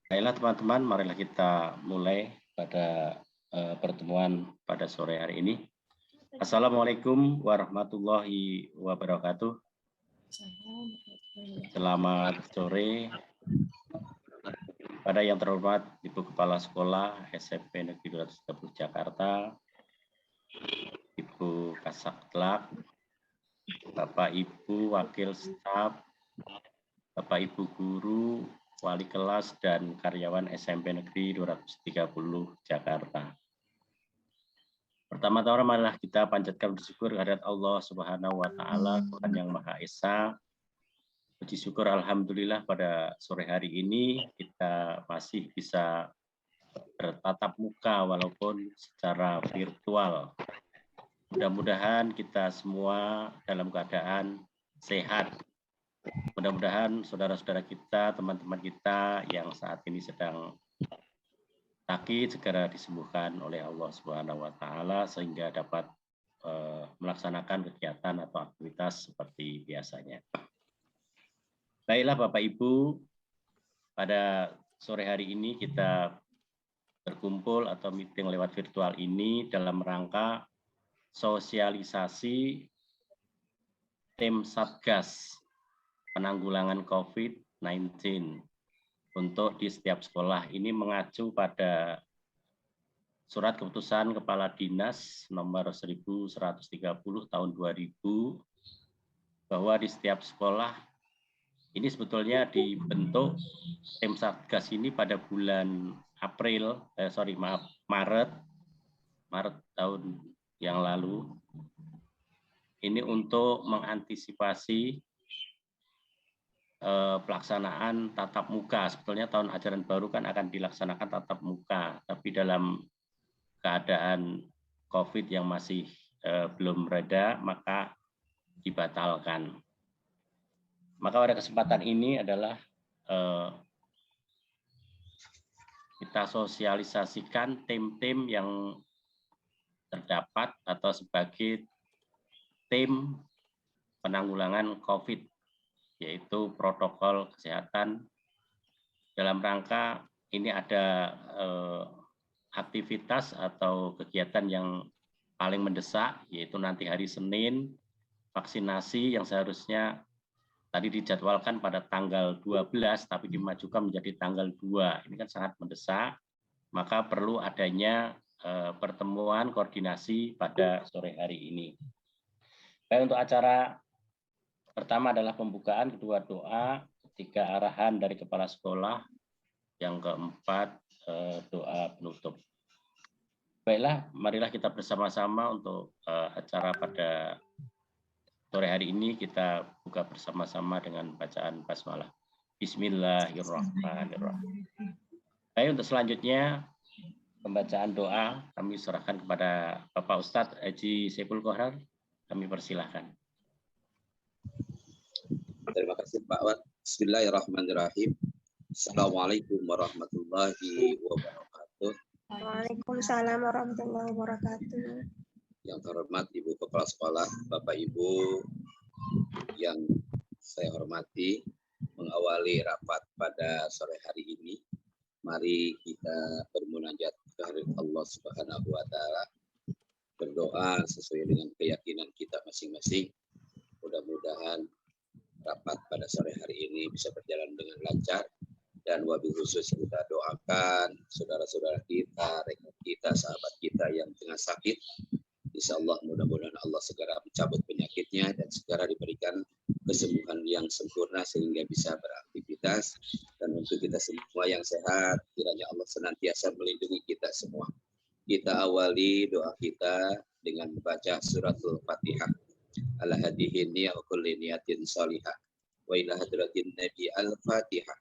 Baiklah teman-teman, marilah kita mulai pada pertemuan pada sore hari ini. Assalamualaikum warahmatullahi wabarakatuh. Selamat sore pada yang terhormat Ibu Kepala Sekolah SMP Negeri 230 Jakarta, Ibu Kasaktlak, Bapak Ibu Wakil Staf, Bapak Ibu Guru, Wali kelas dan karyawan SMP Negeri 230 Jakarta. Pertama-tama marilah kita panjatkan bersyukur kehadirat Allah Subhanahu wa taala, Tuhan yang Maha Esa. Puji syukur alhamdulillah pada sore hari ini kita masih bisa bertatap muka walaupun secara virtual. Mudah-mudahan kita semua dalam keadaan sehat. Mudah-mudahan saudara-saudara kita, teman-teman kita yang saat ini sedang sakit segera disembuhkan oleh Allah Subhanahu wa taala sehingga dapat melaksanakan kegiatan atau aktivitas seperti biasanya. Baiklah Bapak Ibu, pada sore hari ini kita berkumpul atau meeting lewat virtual ini dalam rangka sosialisasi tim Satgas penanggulangan COVID-19 untuk di setiap sekolah. Ini mengacu pada Surat Keputusan Kepala Dinas nomor 1130 tahun 2000 bahwa di setiap sekolah ini sebetulnya dibentuk tim Satgas ini pada bulan Maret tahun yang lalu. Ini untuk mengantisipasi pelaksanaan tatap muka. Sebetulnya tahun ajaran baru kan akan dilaksanakan tatap muka, tapi dalam keadaan COVID yang masih belum reda, maka dibatalkan. Maka pada kesempatan ini adalah kita sosialisasikan tim-tim yang terdapat atau sebagai tim penanggulangan COVID, yaitu protokol kesehatan. Dalam rangka ini ada aktivitas atau kegiatan yang paling mendesak, yaitu nanti hari Senin, vaksinasi yang seharusnya tadi dijadwalkan pada tanggal 12, tapi dimajukan menjadi tanggal 2. Ini kan sangat mendesak, maka perlu adanya pertemuan koordinasi pada sore hari ini. Baik, untuk acara pertama adalah pembukaan, kedua doa, ketiga arahan dari kepala sekolah, yang keempat doa penutup. Baiklah, marilah kita bersama-sama untuk acara pada sore hari ini kita buka bersama-sama dengan bacaan basmalah. Bismillahirrahmanirrahim. Baik, untuk selanjutnya pembacaan doa kami serahkan kepada Bapak Ustadz Haji Saiful Kohar. Kami persilahkan. Terima kasih Pak Wat. Bismillahirrahmanirrahim. Assalamualaikum warahmatullahi wabarakatuh. Waalaikumsalam warahmatullahi wabarakatuh. Yang terhormat Ibu Kepala Sekolah, Bapak Ibu yang saya hormati, mengawali rapat pada sore hari ini, mari kita bermunajat kehadirat Allah Subhanahu wa taala, berdoa sesuai dengan keyakinan kita masing-masing. Mudah-mudahan rapat pada sore hari ini bisa berjalan dengan lancar, dan wabil khusus kita doakan saudara-saudara kita, rekan kita, sahabat kita yang tengah sakit. Insya Allah mudah-mudahan Allah segera mencabut penyakitnya dan segera diberikan kesembuhan yang sempurna sehingga bisa beraktivitas. Dan untuk kita semua yang sehat, kiranya Allah senantiasa melindungi kita semua. Kita awali doa kita dengan membaca suratul Fatihah. Ala hadihin niya wa kulli niyatin salihah. Wa ila hadratin Nabi al-Fatihah.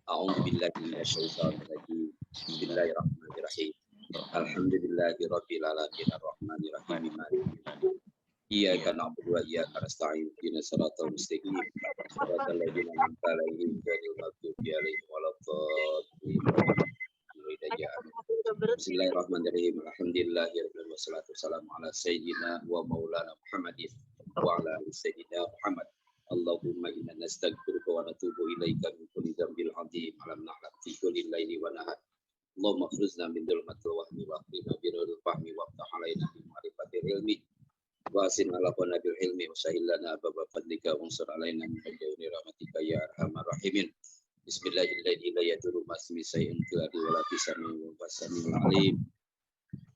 A'udzu billahi minasyaitonir rajim. Bismillahirrahmanirrahim. Alhamdulillahi rabbil alamin arrahmanir rahim maliki yaumiddin. Iyyaka na'budu wa iyyaka nasta'in. Ihdinas siratal mustaqim. Shiratal ladzina an'amta 'alaihim ghairil maghdubi 'alaihim waladdallin. Bismillahirrahmanirrahim. Alhamdulillahirabbil wassalatu wassalamu ala sayyidina wa maulana Muhammadin wa ala ali sayyidina Muhammad. Allahumma inna nastaghfiruka wa natubu ilaika min kulli dhanbil 'adzim alam na'lam fi kulli laili wa nahar. Allahumma akhrujna min dhulmatil wahmi wa akhrina bi nuril fahmi wa aftah 'alaina bi ma'rifatil ilmi wa asin ala qanabil ilmi wa sahil lana baba fadlika wa ansur 'alaina min fadli rahmatika ya arhamar rahimin. Bismillahirrahmanirrahim. La yadurru ma ismi shay'un fil ardi wa la fis samai wa huwas samiul 'alim.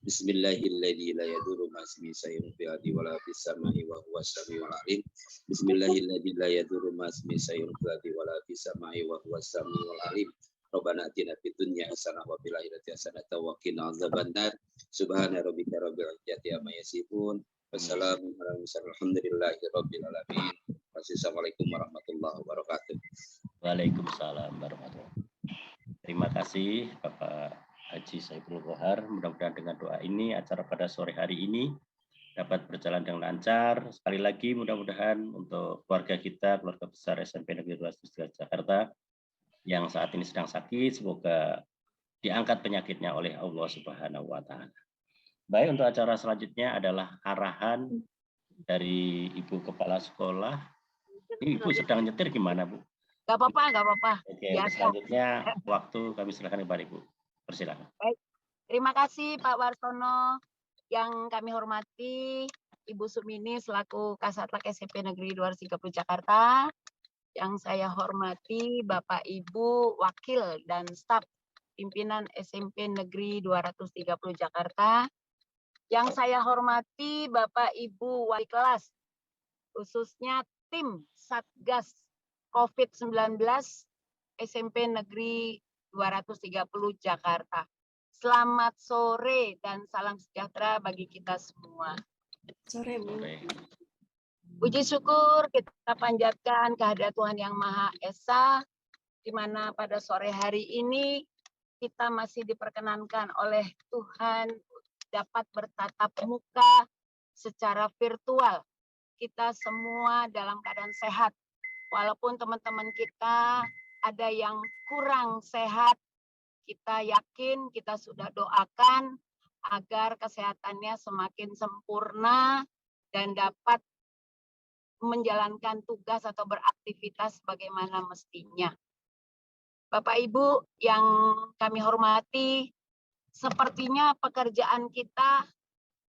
Bismillahirrahmanirrahim. La yadurru ma ismi shay'un fil ardi wa la fis samai wa huwas samiul 'alim. Bismillahirrahmanirrahim. La yadurru ma ismi shay'un fil ardi wa la fis samai wa huwas samiul 'alim. Rabbana atina fid dunya hasanah wa fil akhirati hasanah wa qina adzabannar. Subhana rabbika rabbil izzati amma yasifun. Wassalamu ala mursalin. Alhamdulillahi rabbil alamin. Wassalamualaikum warahmatullahi wabarakatuh. Waalaikumsalam warahmatullahi wabarakatuh. Terima kasih Bapak Haji Saiful Qohar. Mudah-mudahan dengan doa ini acara pada sore hari ini dapat berjalan dengan lancar. Sekali lagi mudah-mudahan untuk keluarga kita, keluarga besar SMP Negeri 23 Jakarta yang saat ini sedang sakit, semoga diangkat penyakitnya oleh Allah Subhanahu wa Ta'ala. Baik, untuk acara selanjutnya adalah arahan dari Ibu Kepala Sekolah. Ini Ibu sedang nyetir gimana, Bu? Gak apa-apa, gak apa-apa. Oke, selanjutnya waktu kami silakan kepada Ibu. Persilakan. Baik. Terima kasih Pak Warsono. Yang kami hormati Ibu Sumini selaku Kasatlank SMP Negeri 230 Jakarta. Yang saya hormati Bapak Ibu Wakil dan staf pimpinan SMP Negeri 230 Jakarta. Yang saya hormati Bapak Ibu wali kelas, khususnya tim Satgas COVID-19 SMP Negeri 230 Jakarta. Selamat sore dan salam sejahtera bagi kita semua. Sore, Bu. Puji syukur kita panjatkan kehadirat Tuhan Yang Maha Esa, di mana pada sore hari ini kita masih diperkenankan oleh Tuhan dapat bertatap muka secara virtual. Kita semua dalam keadaan sehat. Walaupun teman-teman kita ada yang kurang sehat, kita yakin, kita sudah doakan agar kesehatannya semakin sempurna dan dapat menjalankan tugas atau beraktivitas bagaimana mestinya. Bapak Ibu yang kami hormati, sepertinya pekerjaan kita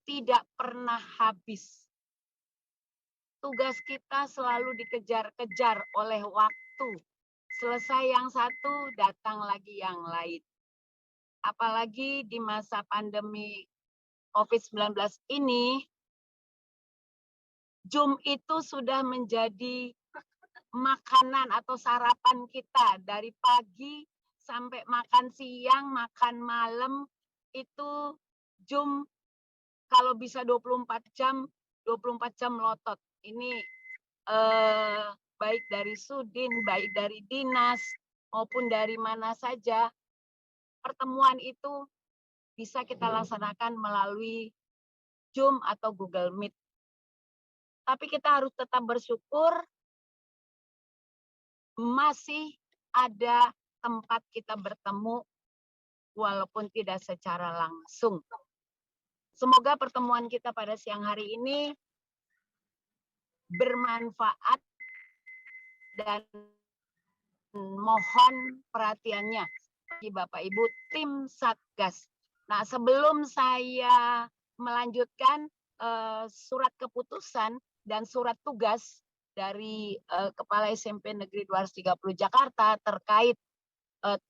tidak pernah habis. Tugas kita selalu dikejar-kejar oleh waktu. Selesai yang satu, datang lagi yang lain. Apalagi di masa pandemi COVID-19 ini, Zoom itu sudah menjadi makanan atau sarapan kita dari pagi sampai makan siang, makan malam, itu Zoom kalau bisa 24 jam lotot. Ini baik dari Sudin, baik dari dinas, maupun dari mana saja, pertemuan itu bisa kita laksanakan melalui Zoom atau Google Meet. Tapi kita harus tetap bersyukur masih ada tempat kita bertemu walaupun tidak secara langsung. Semoga pertemuan kita pada siang hari ini bermanfaat dan mohon perhatiannya bagi Bapak Ibu tim Satgas. Nah, sebelum saya melanjutkan surat keputusan dan surat tugas dari Kepala SMP Negeri 230 Jakarta terkait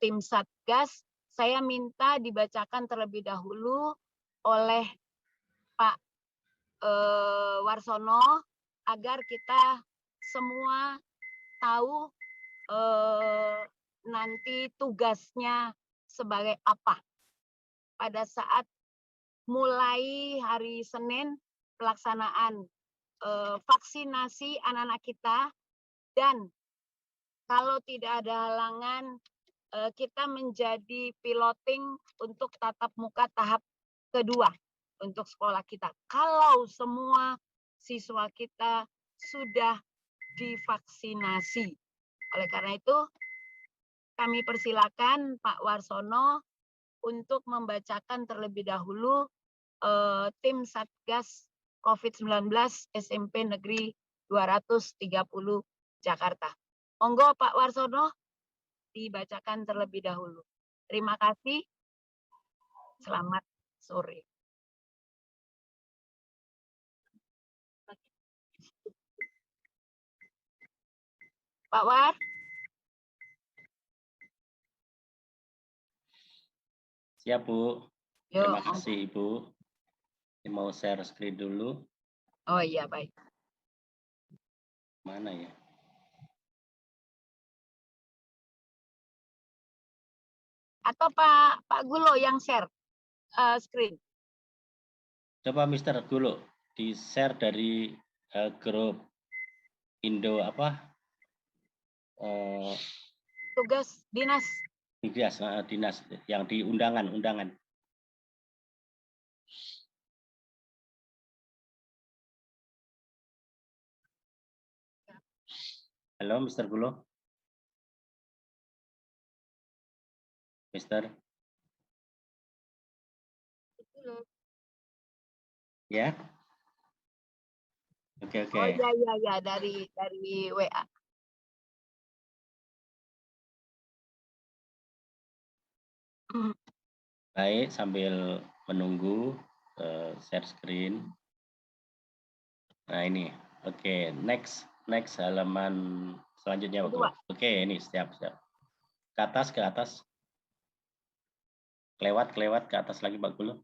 tim Satgas, saya minta dibacakan terlebih dahulu oleh Pak Warsono agar kita semua tahu nanti tugasnya sebagai apa. Pada saat mulai hari Senin pelaksanaan vaksinasi anak-anak kita, dan kalau tidak ada halangan kita menjadi piloting untuk tatap muka tahap kedua untuk sekolah kita. Kalau semua siswa kita sudah divaksinasi. Oleh karena itu, kami persilakan Pak Warsono untuk membacakan terlebih dahulu tim Satgas COVID-19 SMP Negeri 230 Jakarta. Monggo Pak Warsono dibacakan terlebih dahulu. Terima kasih. Selamat sore. Pak War. Siap, Bu. Yuk. Terima kasih, Ibu. Ini mau share screen dulu. Oh iya, baik. Mana ya? Atau Pak Gulo yang share screen. Coba Mr. Gulo di-share dari grup Indo apa? Tugas dinas. Dinas yang di undangan. Halo, Mr. Gulo. Mister. Ya. Oke. Oh iya dari WA. Baik, sambil menunggu share screen. Nah, ini. Oke, next halaman selanjutnya, Pak Gulo. Oke, ini siap. Ke atas. Kelewat ke atas lagi, Pak Gulo.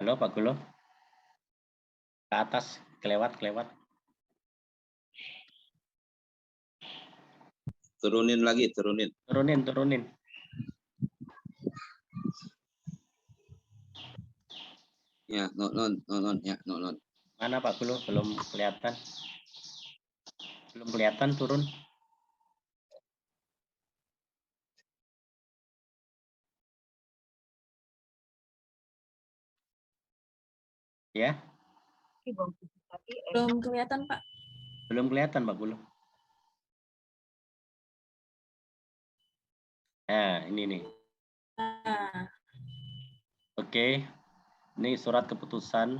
Halo, Pak Gulo. Ke atas, kelewat. Turunin lagi. Turunin. Ya, non. Mana Pak Gulo? Belum kelihatan turun. Ya? Belum kelihatan, Pak. Belum kelihatan, Pak Gulo. Nah, ini nih. Nah, Oke. Ini surat keputusan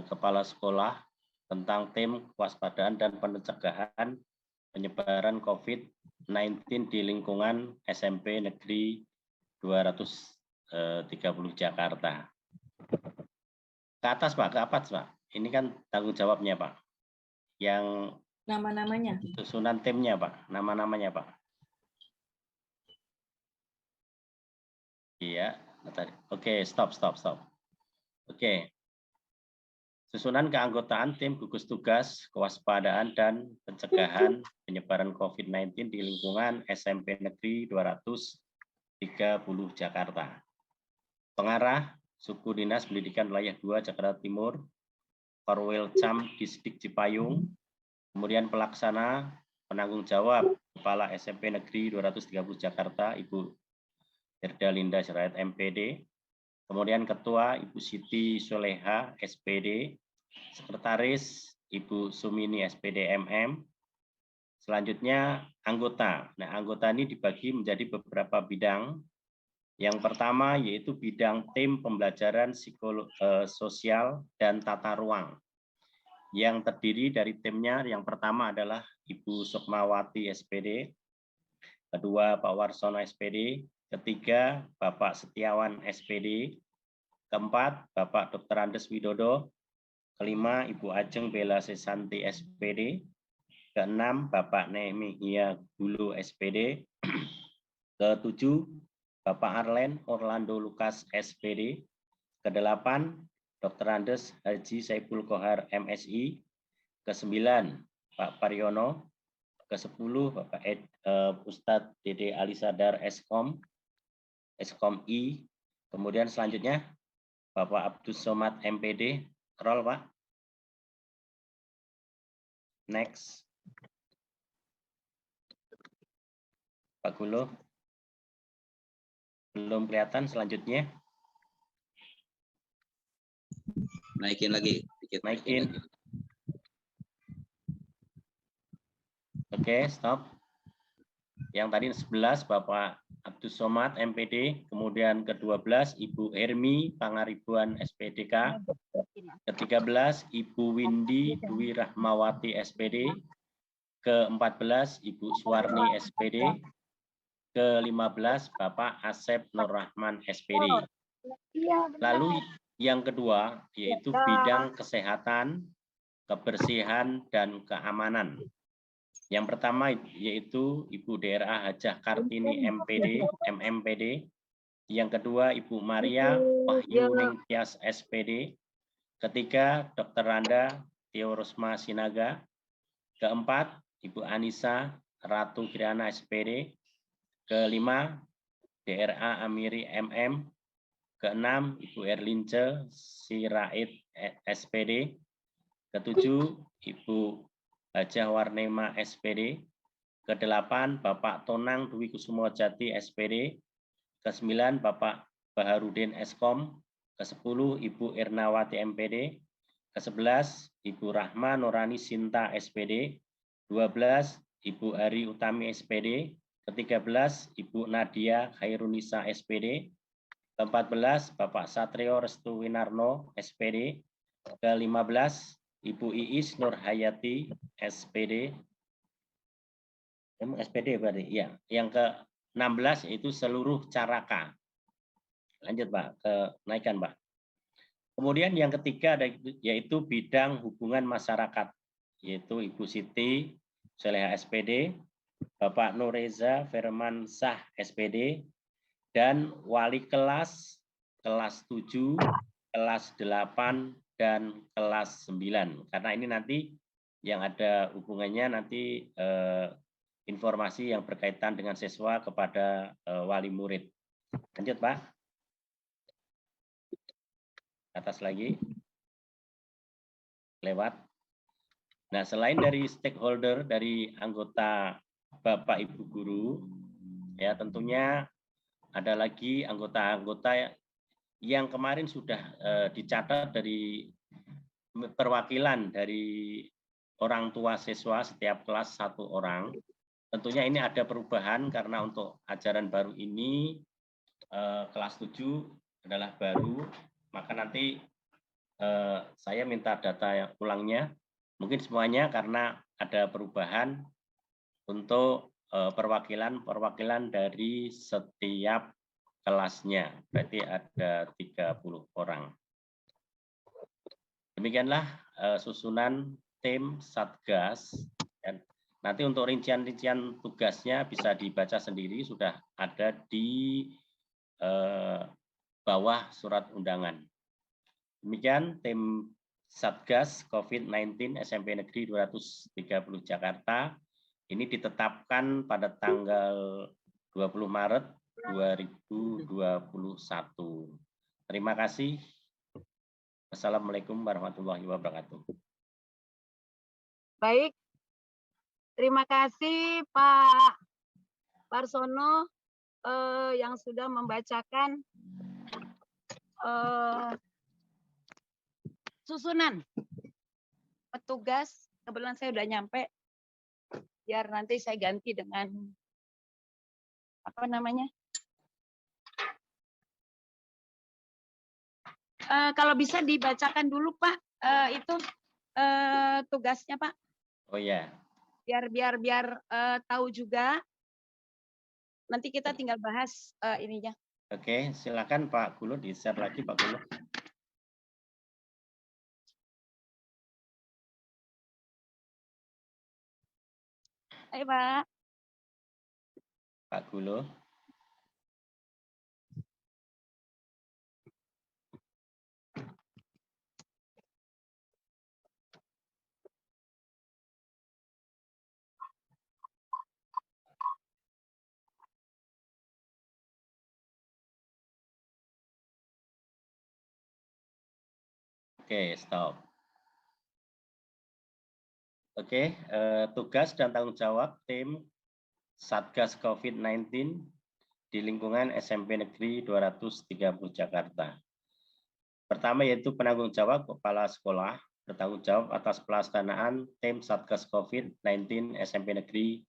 Kepala Sekolah tentang tim kewaspadaan dan pencegahan penyebaran COVID-19 di lingkungan SMP Negeri 230 Jakarta. Ke atas, Pak. Ini kan tanggung jawabnya, Pak. Yang nama-namanya. Susunan timnya, Pak. Nama-namanya, Pak. Iya. Oke, stop. Oke. Susunan keanggotaan tim gugus tugas kewaspadaan dan pencegahan penyebaran COVID-19 di lingkungan SMP Negeri 230 Jakarta. Pengarah Suku Dinas Pendidikan Wilayah 2 Jakarta Timur, Korwil Cam Distrik Cipayung, kemudian pelaksana penanggung jawab Kepala SMP Negeri 230 Jakarta, Ibu Herda Linda Syarayat MPD, kemudian Ketua Ibu Siti Soleha SPD, Sekretaris Ibu Sumini SPD MM, selanjutnya anggota. Nah, anggota ini dibagi menjadi beberapa bidang. Yang pertama yaitu bidang tim pembelajaran sosial dan tata ruang. Yang terdiri dari timnya yang pertama adalah Ibu Sukmawati SPD, kedua Pak Warsono SPD, ketiga Bapak Setiawan SPD, keempat Bapak Dr. Andes Widodo, kelima Ibu Ajeng Bella Sesanti SPD, keenam Bapak Nehmia Gulu SPD, ketujuh Bapak Arlen Orlando Lukas SPD, kedelapan Dr. Andes Haji Saiful Kohar MSI, kesembilan Pak Paryono, ke-10 Bapak Ustadz Dede Alisadar Eskom I, kemudian selanjutnya Bapak Abdus Somad MPD, roll Pak. Next. Pak Gulo. Belum kelihatan selanjutnya. Naikin lagi. Naikin. Oke, stop. Yang tadi 11 Bapak Abdus Somad MPD, kemudian ke-12 Ibu Hermi Pangaribuan SPDK, ke-13 Ibu Windy Dwi Rahmawati SPD, ke-14 Ibu Suwarni SPD, ke-15 Bapak Asep Nur Rahman SPD. Lalu yang kedua yaitu bidang kesehatan, kebersihan, dan keamanan. Yang pertama yaitu Ibu DRA Hajah Kartini MPD, MMPD. Yang kedua Ibu Maria Wahyu Ningtyas SPD. Ketiga Dr. Randa Teorosma Sinaga. Keempat Ibu Anissa Ratu Kirana SPD. Kelima DRA Amiri MM. Keenam Ibu Erlince Sirait SPD. Ketujuh Ibu Hajah Warnema SPD, ke-8 Bapak Tonang Dwi Kusumo Jati SPD, ke-9 Bapak Baharudin Eskom, ke-10 Ibu Irnawati MPD, ke-11 Ibu Rahma Nurani Sinta SPD, 12 Ibu Ari Utami SPD, ke-13 Ibu Nadia Khairunisa SPD, ke-14 Bapak Satrio Restu Winarno SPD, ke-15 Ibu Iis Nur Hayati SPD. SPD berarti ya. Yang ke-16 yaitu seluruh caraka. Lanjut Pak, naikkan Pak. Kemudian yang ketiga yaitu bidang hubungan masyarakat, yaitu Ibu Siti Soleha SPD, Bapak Nureza Firmansah SPD, dan wali kelas 7, kelas 8, dan kelas 9. Karena ini nanti yang ada hubungannya nanti informasi yang berkaitan dengan siswa kepada wali murid. Lanjut Pak. Atas lagi. Lewat. Nah, selain dari stakeholder, dari anggota Bapak Ibu Guru, ya tentunya ada lagi anggota-anggota yang kemarin sudah dicatat dari perwakilan dari orang tua siswa setiap kelas 1 orang. Tentunya ini ada perubahan karena untuk ajaran baru ini kelas 7 adalah baru, maka nanti saya minta data ulangnya, mungkin semuanya karena ada perubahan untuk perwakilan dari setiap kelasnya, berarti ada 30 orang. Demikianlah susunan tim Satgas. Dan nanti untuk rincian-rincian tugasnya bisa dibaca sendiri, sudah ada di bawah surat undangan. Demikian tim Satgas COVID-19 SMP Negeri 230 Jakarta. Ini ditetapkan pada tanggal 20 Maret 2021. Terima kasih. Assalamualaikum warahmatullahi wabarakatuh. Baik, terima kasih Pak Warsono yang sudah membacakan susunan petugas. Kebetulan saya sudah nyampe, biar nanti saya ganti dengan apa namanya? Kalau bisa dibacakan dulu Pak, itu tugasnya Pak. Oh ya. Biar tahu juga. Nanti kita tinggal bahas ininya. Oke, silakan Pak Gulo, di-share lagi Pak Gulo. Ayo Pak. Pak Gulo. Oke, stop. Oke, tugas dan tanggung jawab tim Satgas COVID-19 di lingkungan SMP Negeri 230 Jakarta. Pertama yaitu penanggung jawab kepala sekolah, bertanggung jawab atas pelaksanaan tim Satgas COVID-19 SMP Negeri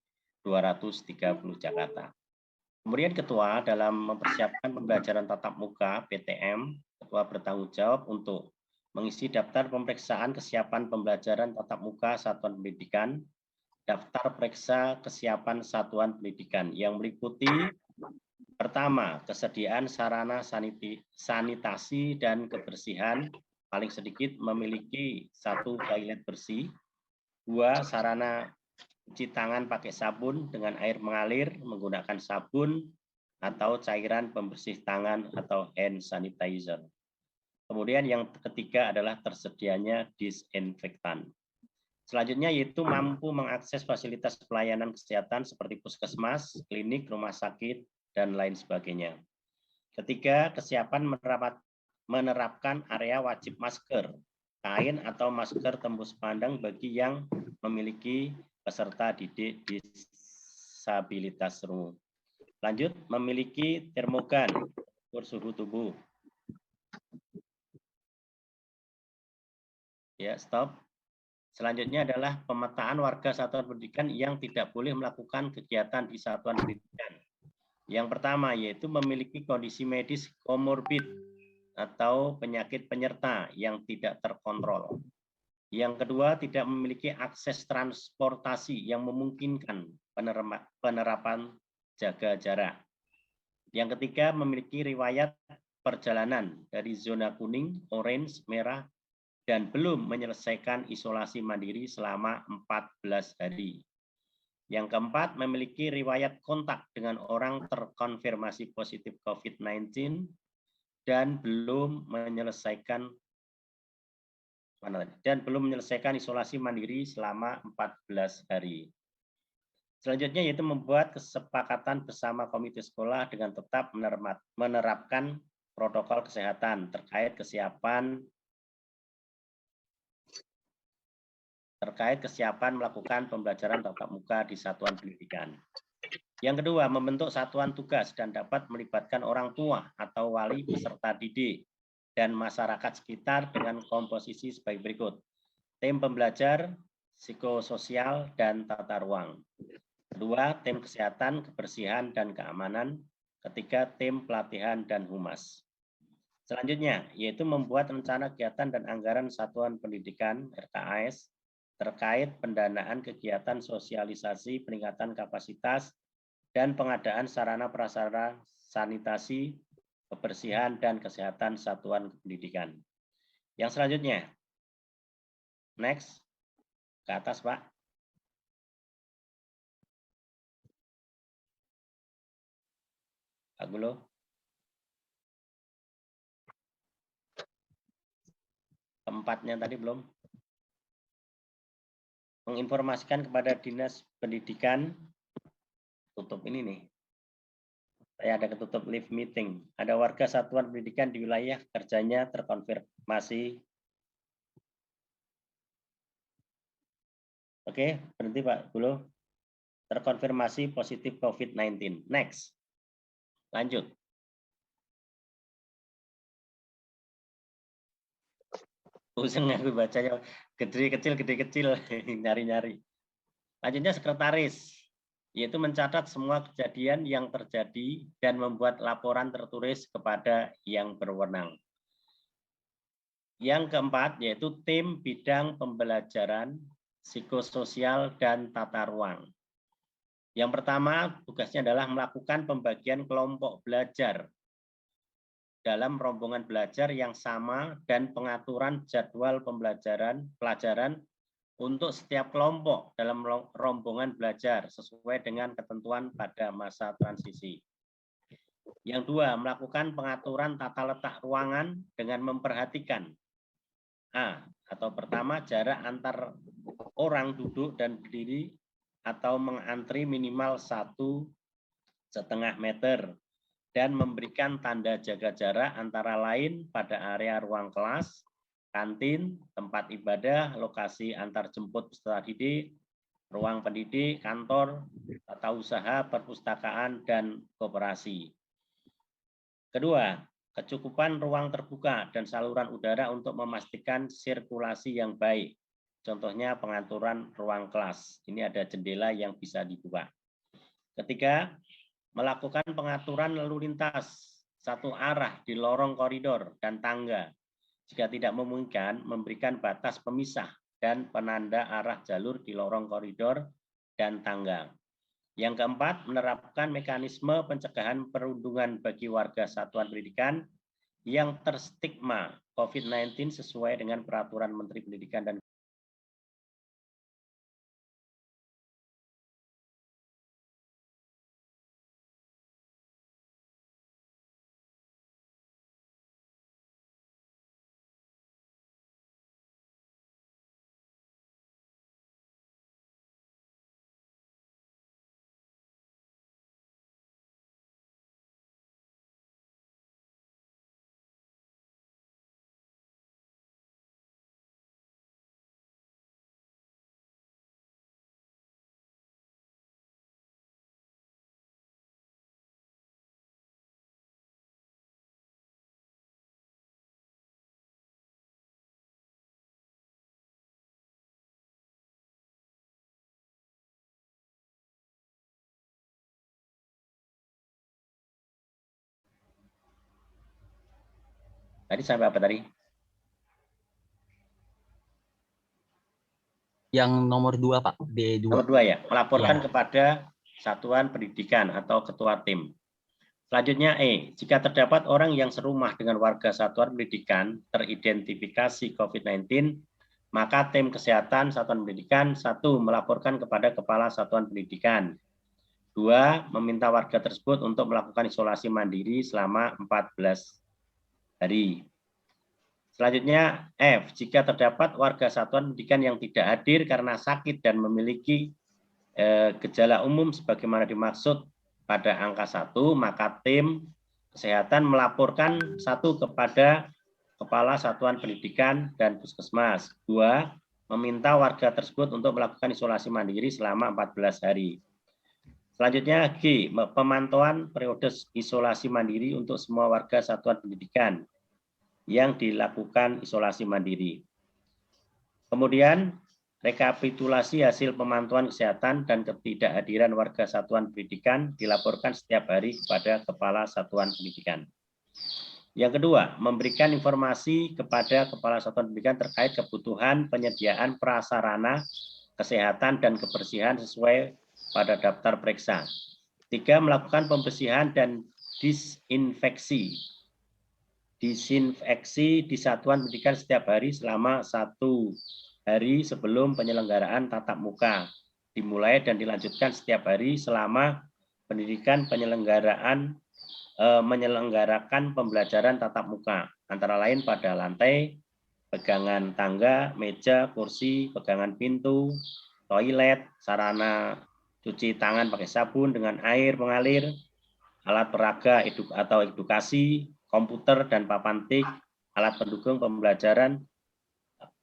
230 Jakarta. Kemudian Ketua dalam mempersiapkan pembelajaran tatap muka PTM, Ketua bertanggung jawab untuk mengisi daftar pemeriksaan kesiapan pembelajaran tatap muka satuan pendidikan, daftar periksa kesiapan satuan pendidikan yang meliputi pertama, kesediaan sarana sanitasi dan kebersihan, paling sedikit memiliki 1 toilet bersih, 2, sarana cuci tangan pakai sabun dengan air mengalir menggunakan sabun atau cairan pembersih tangan atau hand sanitizer. Kemudian yang ketiga adalah tersedianya disinfektan. Selanjutnya yaitu mampu mengakses fasilitas pelayanan kesehatan seperti puskesmas, klinik, rumah sakit, dan lain sebagainya. Ketiga, kesiapan menerapkan area wajib masker, kain atau masker tembus pandang bagi yang memiliki peserta didik disabilitas rungu. Lanjut, memiliki termogan, ukur suhu tubuh. Ya, stop. Selanjutnya adalah pemetaan warga satuan pendidikan yang tidak boleh melakukan kegiatan di satuan pendidikan. Yang pertama yaitu memiliki kondisi medis komorbid atau penyakit penyerta yang tidak terkontrol. Yang kedua, tidak memiliki akses transportasi yang memungkinkan penerapan jaga jarak. Yang ketiga, memiliki riwayat perjalanan dari zona kuning, orange, merah, dan belum menyelesaikan isolasi mandiri selama 14 hari. Yang keempat, memiliki riwayat kontak dengan orang terkonfirmasi positif COVID-19 dan belum menyelesaikan isolasi mandiri selama 14 hari. Selanjutnya yaitu membuat kesepakatan bersama komite sekolah dengan tetap menerapkan protokol kesehatan terkait kesiapan melakukan pembelajaran tatap muka di satuan pendidikan. Yang kedua, membentuk satuan tugas dan dapat melibatkan orang tua atau wali peserta didik dan masyarakat sekitar dengan komposisi sebagai berikut. Tim pembelajar, psikososial, dan tata ruang. Kedua, tim kesehatan, kebersihan, dan keamanan. Ketiga, tim pelatihan dan humas. Selanjutnya, yaitu membuat rencana kegiatan dan anggaran satuan pendidikan RKAS terkait pendanaan kegiatan sosialisasi, peningkatan kapasitas, dan pengadaan sarana prasarana sanitasi, kebersihan, dan kesehatan satuan pendidikan. Yang selanjutnya, next, ke atas Pak. Pak Gulo. Keempatnya tadi belum. Menginformasikan kepada Dinas Pendidikan, tutup ini nih. Saya ada ketutup live meeting. Ada warga satuan pendidikan di wilayah kerjanya terkonfirmasi. Oke, berhenti Pak Gulo. Terkonfirmasi positif COVID-19. Next. Lanjut. Pusing aku bacanya. Gede kecil, nyari-nyari. Lanjutnya sekretaris, yaitu mencatat semua kejadian yang terjadi dan membuat laporan tertulis kepada yang berwenang. Yang keempat, yaitu tim bidang pembelajaran, psikososial, dan tata ruang. Yang pertama, tugasnya adalah melakukan pembagian kelompok belajar dalam rombongan belajar yang sama dan pengaturan jadwal pelajaran untuk setiap kelompok dalam rombongan belajar sesuai dengan ketentuan pada masa transisi. Yang dua, melakukan pengaturan tata letak ruangan dengan memperhatikan A. Atau pertama, jarak antar orang duduk dan berdiri atau mengantri minimal 1,5 meter dan memberikan tanda jaga jarak antara lain pada area ruang kelas, kantin, tempat ibadah, lokasi antar jemput peserta didik, ruang pendidik, kantor, tata usaha, perpustakaan, dan koperasi. Kedua, kecukupan ruang terbuka dan saluran udara untuk memastikan sirkulasi yang baik. Contohnya pengaturan ruang kelas. Ini ada jendela yang bisa dibuka. Ketiga, melakukan pengaturan lalu lintas satu arah di lorong koridor dan tangga. Jika tidak memungkinkan, memberikan batas pemisah dan penanda arah jalur di lorong koridor dan tangga. Yang keempat, menerapkan mekanisme pencegahan perundungan bagi warga satuan pendidikan yang terstigma COVID-19 sesuai dengan peraturan Menteri Pendidikan dan tadi sampai apa tadi? Yang nomor 2, Pak, D2. Nomor 2 ya, melaporkan Ya. kepada satuan pendidikan atau ketua tim. Selanjutnya E, jika terdapat orang yang serumah dengan warga satuan pendidikan teridentifikasi COVID-19, maka tim kesehatan satuan pendidikan 1. Melaporkan kepada kepala satuan pendidikan. 2. Meminta warga tersebut untuk melakukan isolasi mandiri selama 14 hari. Selanjutnya F, jika terdapat warga satuan pendidikan yang tidak hadir karena sakit dan memiliki gejala umum sebagaimana dimaksud pada angka 1, maka tim kesehatan melaporkan 1 kepada kepala satuan pendidikan dan puskesmas. 2. Meminta warga tersebut untuk melakukan isolasi mandiri selama 14 hari. Selanjutnya G, pemantauan periode isolasi mandiri untuk semua warga satuan pendidikan yang dilakukan isolasi mandiri. Kemudian rekapitulasi hasil pemantauan kesehatan dan ketidakhadiran warga satuan pendidikan dilaporkan setiap hari kepada kepala satuan pendidikan. Yang kedua, memberikan informasi kepada kepala satuan pendidikan terkait kebutuhan penyediaan prasarana kesehatan dan kebersihan sesuai pada daftar periksa. 3. Melakukan pembersihan dan disinfeksi di satuan pendidikan setiap hari selama 1 hari sebelum penyelenggaraan tatap muka, dimulai dan dilanjutkan setiap hari selama pendidikan menyelenggarakan pembelajaran tatap muka, antara lain pada lantai, pegangan tangga, meja, kursi, pegangan pintu, toilet, sarana cuci tangan pakai sabun dengan air mengalir, alat peraga atau edukasi, komputer dan papan tik, alat pendukung pembelajaran,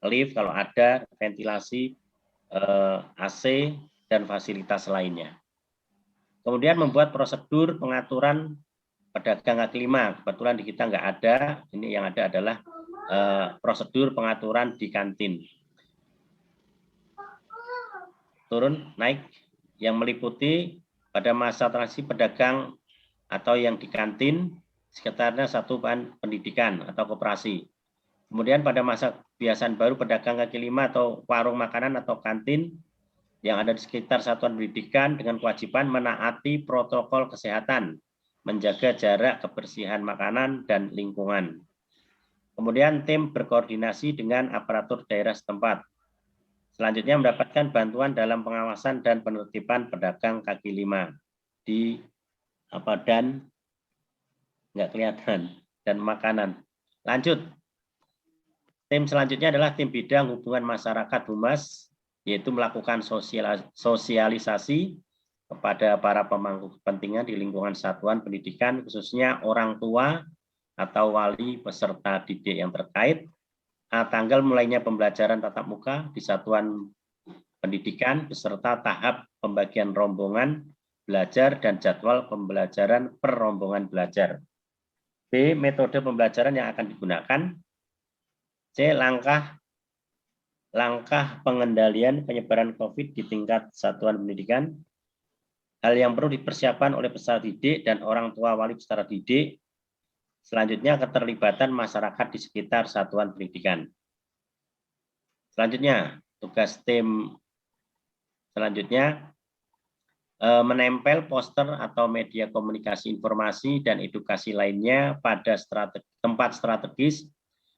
lift kalau ada, ventilasi, AC, dan fasilitas lainnya. Kemudian membuat prosedur pengaturan pedagang kaki lima. Kebetulan di kita nggak ada, ini yang ada adalah prosedur pengaturan di kantin. Turun, naik, yang meliputi pada masa transisi pedagang atau yang di kantin, sekitarnya satuan pendidikan atau koperasi. Kemudian pada masa kebiasaan baru pedagang kaki lima atau warung makanan atau kantin yang ada di sekitar satuan pendidikan dengan kewajiban menaati protokol kesehatan, menjaga jarak, kebersihan makanan, dan lingkungan. Kemudian tim berkoordinasi dengan aparatur daerah setempat. Selanjutnya mendapatkan bantuan dalam pengawasan dan penertiban pedagang kaki lima di dan nggak kelihatan, dan makanan. Lanjut. Tim selanjutnya adalah tim bidang hubungan masyarakat Humas, yaitu melakukan sosialisasi kepada para pemangku kepentingan di lingkungan satuan pendidikan, khususnya orang tua atau wali peserta didik yang terkait, tanggal mulainya pembelajaran tatap muka di satuan pendidikan, beserta tahap pembagian rombongan belajar dan jadwal pembelajaran per rombongan belajar. B. Metode pembelajaran yang akan digunakan. C. Langkah pengendalian penyebaran COVID di tingkat satuan pendidikan. hal yang perlu dipersiapkan oleh peserta didik dan orang tua wali peserta didik. Selanjutnya, keterlibatan masyarakat di sekitar satuan pendidikan. Selanjutnya, tugas tim selanjutnya, menempel poster atau media komunikasi informasi dan edukasi lainnya pada tempat strategis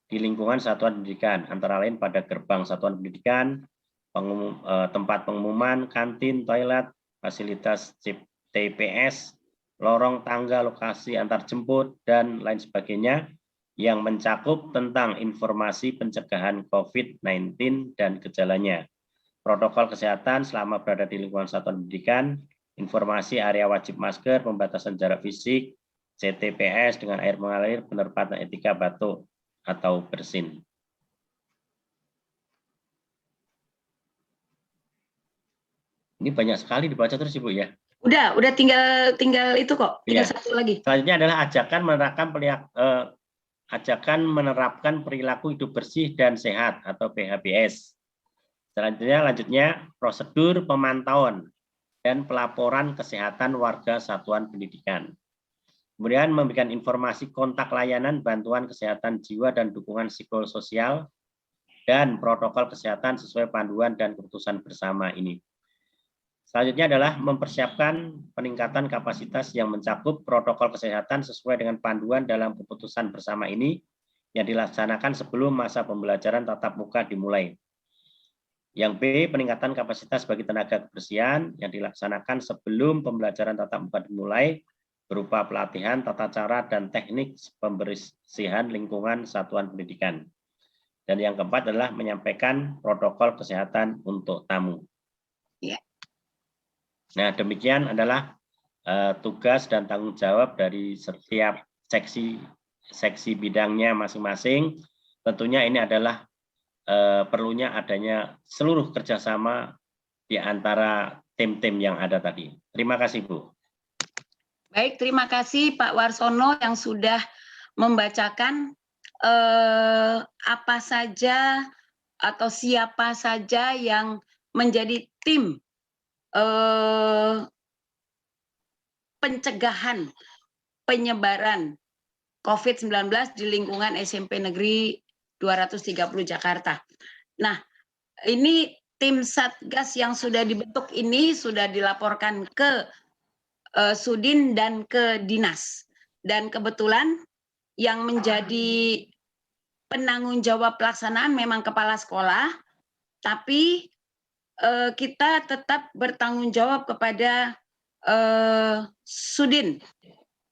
di lingkungan satuan pendidikan, antara lain pada gerbang satuan pendidikan, tempat pengumuman, kantin, toilet, fasilitas TPS, lorong tangga, lokasi antar jemput, dan lain sebagainya yang mencakup tentang informasi pencegahan COVID-19 dan gejalanya, protokol kesehatan selama berada di lingkungan satuan pendidikan, informasi area wajib masker, pembatasan jarak fisik, CTPS dengan air mengalir, penerapan etika batuk atau bersin. Ini banyak sekali dibaca terus Ibu ya. Udah tinggal itu kok. Tinggal Ya. satu lagi. Selanjutnya adalah ajakan menerapkan perilaku hidup bersih dan sehat atau PHBS. Lanjutnya prosedur pemantauan dan pelaporan kesehatan warga satuan pendidikan. Kemudian memberikan informasi kontak layanan bantuan kesehatan jiwa dan dukungan psikososial dan protokol kesehatan sesuai panduan dan keputusan bersama ini. Selanjutnya adalah mempersiapkan peningkatan kapasitas yang mencakup protokol kesehatan sesuai dengan panduan dalam keputusan bersama ini yang dilaksanakan sebelum masa pembelajaran tatap muka dimulai. Yang B, peningkatan kapasitas bagi tenaga kebersihan yang dilaksanakan sebelum pembelajaran tatap muka dimulai berupa pelatihan tata cara dan teknik pembersihan lingkungan satuan pendidikan. Dan yang keempat adalah menyampaikan protokol kesehatan untuk tamu. Ya. Nah, demikian adalah tugas dan tanggung jawab dari setiap seksi bidangnya masing-masing. Tentunya ini adalah perlunya adanya seluruh kerjasama di antara tim-tim yang ada tadi. Terima kasih, Bu. Baik, terima kasih Pak Warsono yang sudah membacakan apa saja atau siapa saja yang menjadi tim pencegahan penyebaran COVID-19 di lingkungan SMP Negeri 230 Jakarta. Nah, ini tim Satgas yang sudah dibentuk ini sudah dilaporkan ke Sudin dan ke Dinas. Dan kebetulan yang menjadi penanggung jawab pelaksanaan memang kepala sekolah, tapi kita tetap bertanggung jawab kepada Sudin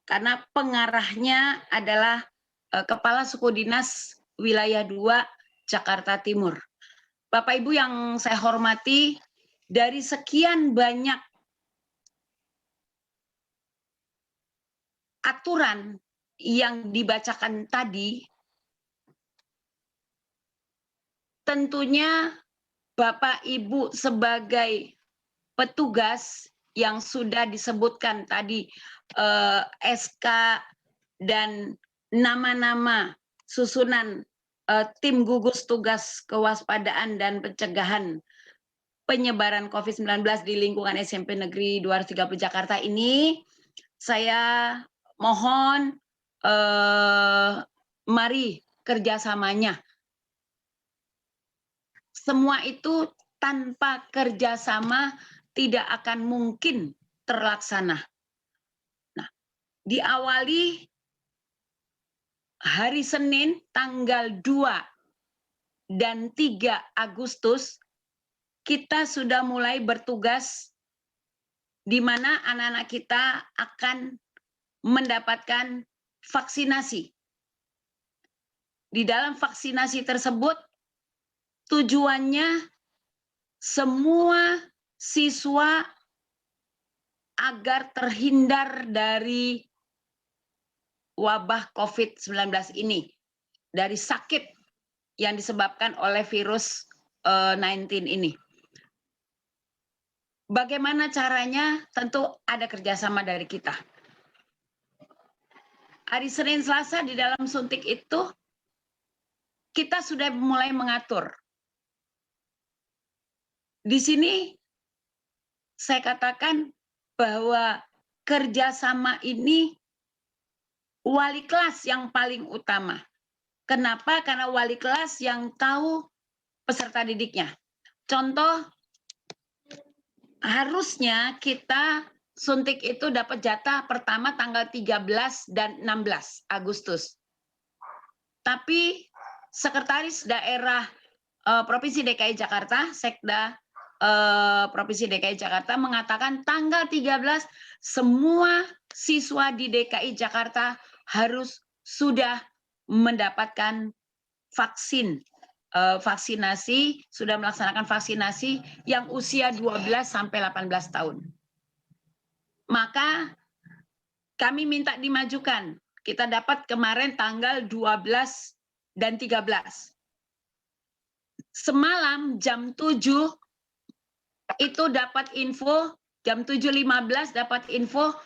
karena pengarahnya adalah Kepala Suku Dinas Wilayah 2 Jakarta Timur. Bapak Ibu yang saya hormati, dari sekian banyak aturan yang dibacakan tadi, tentunya Bapak Ibu sebagai petugas yang sudah disebutkan tadi SK dan nama-nama susunan tim gugus tugas kewaspadaan dan pencegahan penyebaran COVID-19 di lingkungan SMP Negeri 230 Jakarta ini, saya mohon mari kerjasamanya. Semua itu tanpa kerjasama tidak akan mungkin terlaksana. Nah, diawali hari Senin tanggal 2 dan 3 Agustus, kita sudah mulai bertugas di mana anak-anak kita akan mendapatkan vaksinasi. Di dalam vaksinasi tersebut, tujuannya semua siswa agar terhindar dari wabah COVID-19 ini, dari sakit yang disebabkan oleh virus 19 ini. Bagaimana caranya? Tentu ada kerjasama dari kita. Hari Senin Selasa di dalam suntik itu, kita sudah mulai mengatur. Di sini saya katakan bahwa kerjasama ini wali kelas yang paling utama. Kenapa? Karena wali kelas yang tahu peserta didiknya. Contoh, harusnya kita suntik itu dapat jatah pertama tanggal 13 dan 16 Agustus. Tapi Sekretaris Daerah Provinsi DKI Jakarta, Sekda Provinsi DKI Jakarta mengatakan tanggal 13 semua siswa di DKI Jakarta harus sudah mendapatkan vaksinasi, sudah melaksanakan vaksinasi yang usia 12 sampai 18 tahun. Maka kami minta dimajukan. Kita dapat kemarin tanggal 12 dan 13. Semalam jam 7 itu dapat info, jam 7.15 dapat info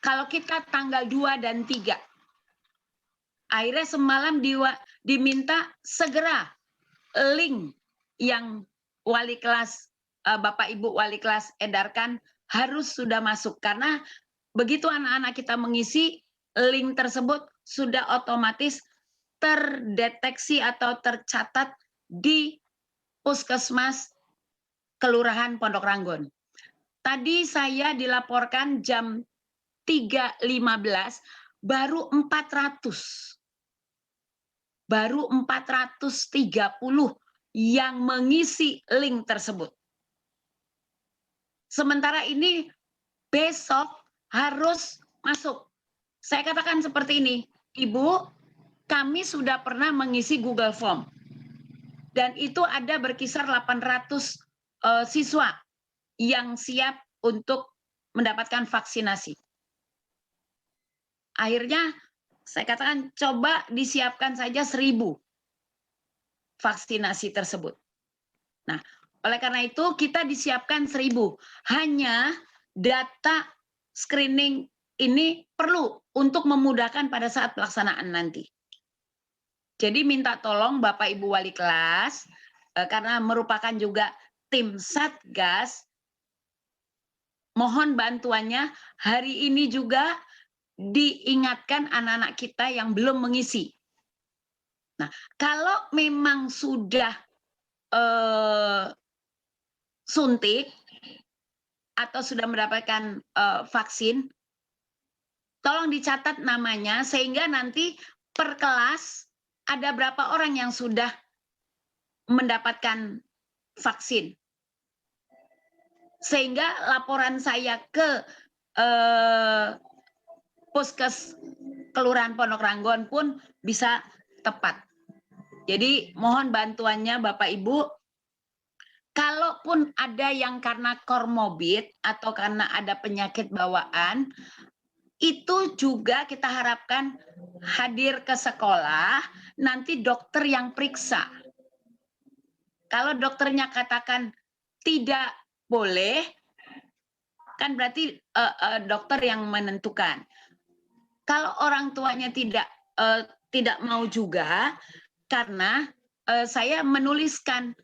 kalau kita tanggal 2 dan 3. Akhirnya semalam diminta segera link yang wali kelas, Bapak Ibu wali kelas edarkan harus sudah masuk. Karena begitu anak-anak kita mengisi, link tersebut sudah otomatis terdeteksi atau tercatat di Puskesmas Kelurahan Pondok Ranggon. Tadi saya dilaporkan jam 3.15 baru 430 yang mengisi link tersebut. Sementara ini besok harus masuk. Saya katakan seperti ini, Ibu, kami sudah pernah mengisi Google Form. Dan itu ada berkisar 800 siswa yang siap untuk mendapatkan vaksinasi. Akhirnya saya katakan coba disiapkan saja 1.000 vaksinasi tersebut. Nah, oleh karena itu kita disiapkan 1.000. Hanya data screening ini perlu untuk memudahkan pada saat pelaksanaan nanti. Jadi minta tolong Bapak Ibu wali kelas, karena merupakan juga tim Satgas, mohon bantuannya hari ini juga diingatkan anak-anak kita yang belum mengisi. Nah, kalau memang sudah suntik atau sudah mendapatkan vaksin, tolong dicatat namanya sehingga nanti per kelas ada berapa orang yang sudah mendapatkan vaksin. Sehingga laporan saya ke Puskes Kelurahan Pondok Ranggon pun bisa tepat. Jadi mohon bantuannya Bapak Ibu. Kalaupun ada yang karena komorbid atau karena ada penyakit bawaan, itu juga kita harapkan hadir ke sekolah, nanti dokter yang periksa. Kalau dokternya katakan tidak boleh, kan berarti dokter yang menentukan. Kalau orang tuanya tidak mau juga, karena saya menuliskan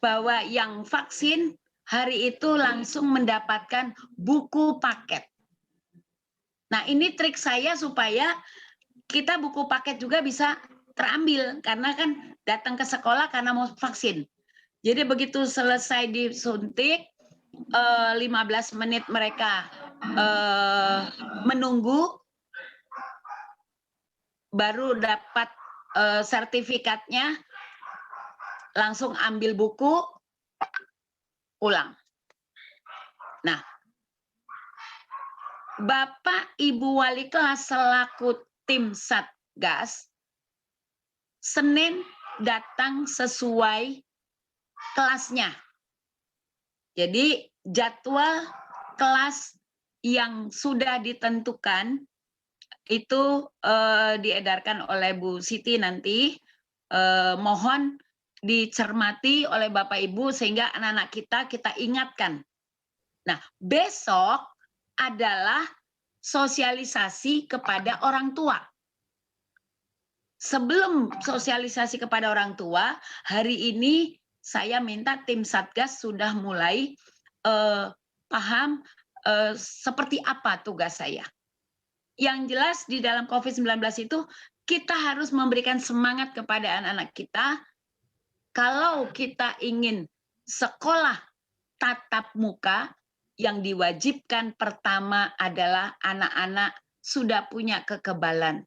bahwa yang vaksin hari itu langsung mendapatkan buku paket. Nah, ini trik saya supaya kita buku paket juga bisa terambil, karena kan datang ke sekolah karena mau vaksin. Jadi begitu selesai disuntik, 15 menit mereka menunggu, baru dapat sertifikatnya, langsung ambil buku, pulang. Nah, Bapak Ibu wali kelas selaku tim Satgas, Senin datang sesuai kelasnya. Jadi jadwal kelas yang sudah ditentukan itu diedarkan oleh Bu Siti nanti. Mohon dicermati oleh Bapak Ibu sehingga anak-anak kita ingatkan. Nah, besok adalah sosialisasi kepada orang tua. Sebelum sosialisasi kepada orang tua, hari ini saya minta tim Satgas sudah mulai paham seperti apa tugas saya. Yang jelas di dalam COVID-19 itu kita harus memberikan semangat kepada anak-anak kita. Kalau kita ingin sekolah tatap muka, yang diwajibkan pertama adalah anak-anak sudah punya kekebalan.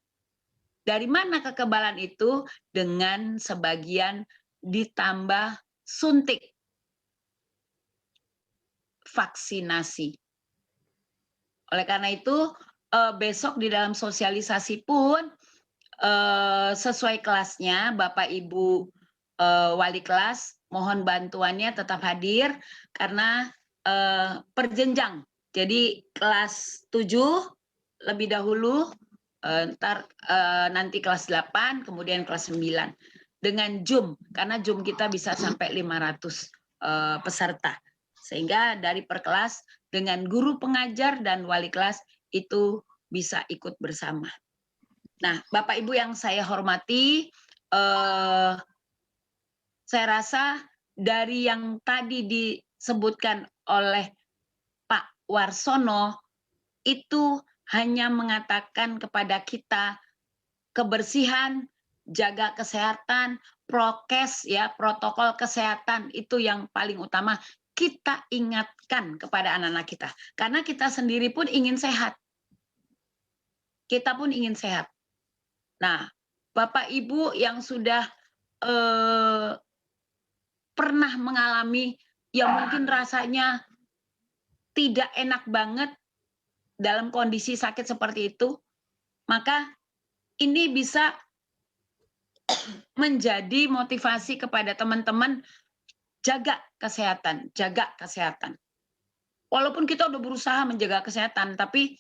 Dari mana kekebalan itu? Dengan sebagian ditambah suntik vaksinasi. Oleh karena itu, besok di dalam sosialisasi pun sesuai kelasnya, Bapak Ibu wali kelas mohon bantuannya tetap hadir karena perjenjang. Jadi kelas 7 lebih dahulu, nanti kelas 8, kemudian kelas 9 dengan Zoom, karena Zoom kita bisa sampai 500 peserta. Sehingga dari per kelas dengan guru pengajar dan wali kelas itu bisa ikut bersama. Nah, Bapak Ibu yang saya hormati, saya rasa dari yang tadi disebutkan oleh Pak Warsono itu hanya mengatakan kepada kita kebersihan, jaga kesehatan, prokes ya, protokol kesehatan itu yang paling utama kita ingatkan kepada anak-anak kita. Karena kita sendiri pun ingin sehat. Kita pun ingin sehat. Nah, Bapak Ibu yang sudah pernah mengalami yang mungkin rasanya tidak enak banget dalam kondisi sakit seperti itu, maka ini bisa menjadi motivasi kepada teman-teman jaga kesehatan, jaga kesehatan. Walaupun kita udah berusaha menjaga kesehatan, tapi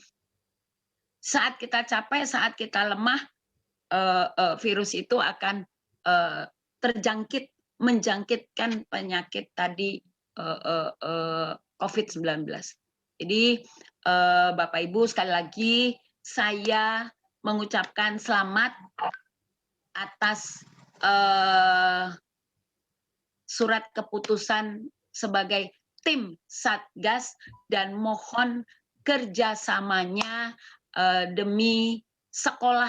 saat kita capek, saat kita lemah, virus itu akan menjangkitkan penyakit tadi COVID-19. Jadi Bapak Ibu sekali lagi saya mengucapkan selamat atas surat keputusan sebagai tim Satgas dan mohon kerjasamanya demi sekolah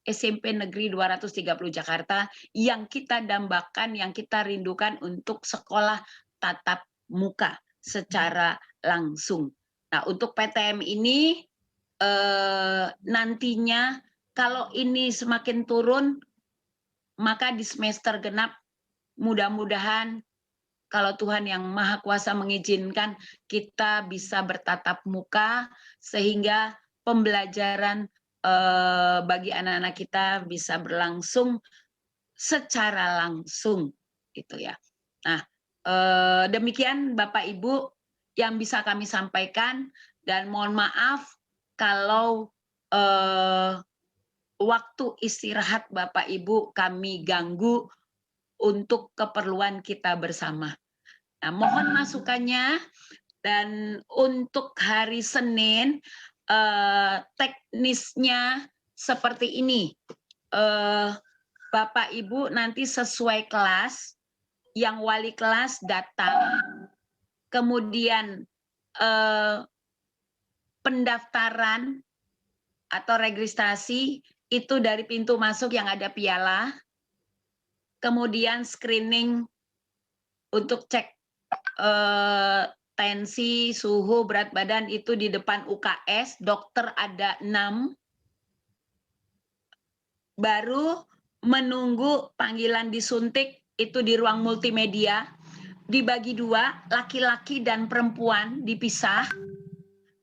SMP Negeri 230 Jakarta yang kita dambakan, yang kita rindukan untuk sekolah tatap muka secara langsung. Nah, untuk PTM ini nantinya kalau ini semakin turun, maka di semester genap mudah-mudahan kalau Tuhan yang Maha Kuasa mengizinkan kita bisa bertatap muka sehingga pembelajaran bagi anak-anak kita bisa berlangsung secara langsung gitu ya. Nah, demikian Bapak Ibu yang bisa kami sampaikan dan mohon maaf kalau waktu istirahat Bapak Ibu kami ganggu untuk keperluan kita bersama. Nah, mohon masukannya dan untuk hari Senin teknisnya seperti ini. Bapak Ibu nanti sesuai kelas, yang wali kelas datang, kemudian pendaftaran atau registrasi itu dari pintu masuk yang ada piala, kemudian screening untuk cek tensi, suhu, berat badan itu di depan UKS, dokter ada 6, baru menunggu panggilan disuntik itu di ruang multimedia, dibagi 2, laki-laki dan perempuan dipisah,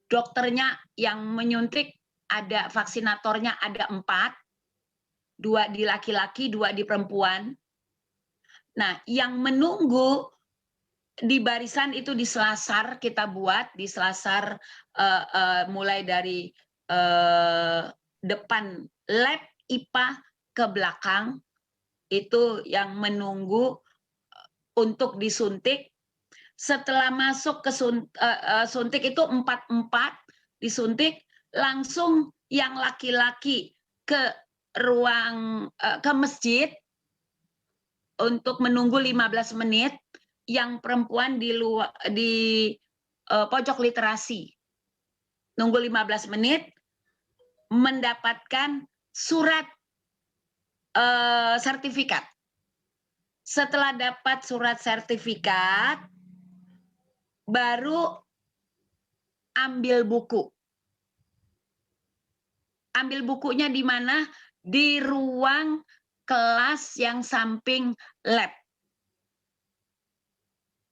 dokternya yang menyuntik ada vaksinatornya ada 4, 2 di laki-laki, 2 di perempuan. Nah, yang menunggu di barisan itu di selasar kita buat, di selasar mulai dari depan lab IPA ke belakang, itu yang menunggu untuk disuntik. Setelah masuk ke suntik itu 4 disuntik, langsung yang laki-laki ke ruang ke masjid untuk menunggu 15 menit, yang perempuan di pojok literasi nunggu 15 menit, mendapatkan surat sertifikat. Setelah dapat surat sertifikat, baru ambil buku. Ambil bukunya di mana? Di ruang kelas yang samping lab.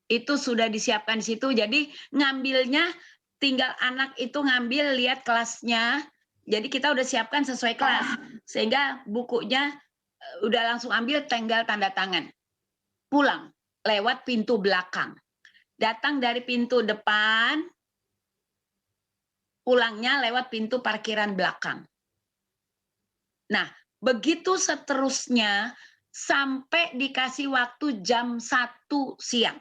Itu sudah disiapkan di situ. Jadi ngambilnya tinggal anak itu ngambil, lihat kelasnya. Jadi kita udah siapkan sesuai kelas. Sehingga bukunya udah langsung ambil, tinggal tanda tangan. Pulang lewat pintu belakang. Datang dari pintu depan, pulangnya lewat pintu parkiran belakang. Nah, begitu seterusnya sampai dikasih waktu jam 1 siang.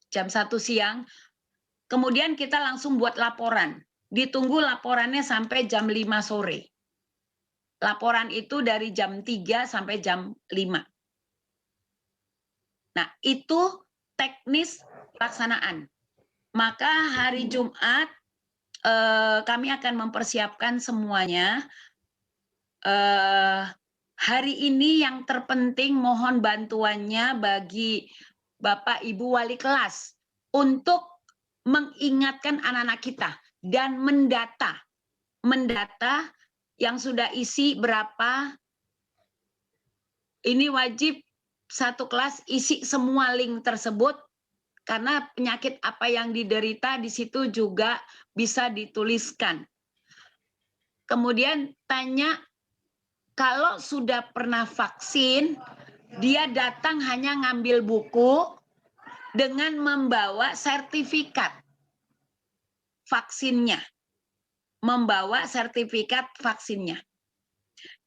Jam 1 siang, kemudian kita langsung buat laporan. Ditunggu laporannya sampai jam 5 sore. Laporan itu dari jam 3 sampai jam 5. Nah, itu teknis pelaksanaan. Maka hari Jumat kami akan mempersiapkan semuanya. Hari ini yang terpenting mohon bantuannya bagi Bapak Ibu wali kelas untuk mengingatkan anak-anak kita dan mendata yang sudah isi berapa. Ini wajib satu kelas isi semua link tersebut, karena penyakit apa yang diderita di situ juga bisa dituliskan. Kemudian tanya, kalau sudah pernah vaksin, dia datang hanya ngambil buku dengan membawa sertifikat vaksinnya. Membawa sertifikat vaksinnya.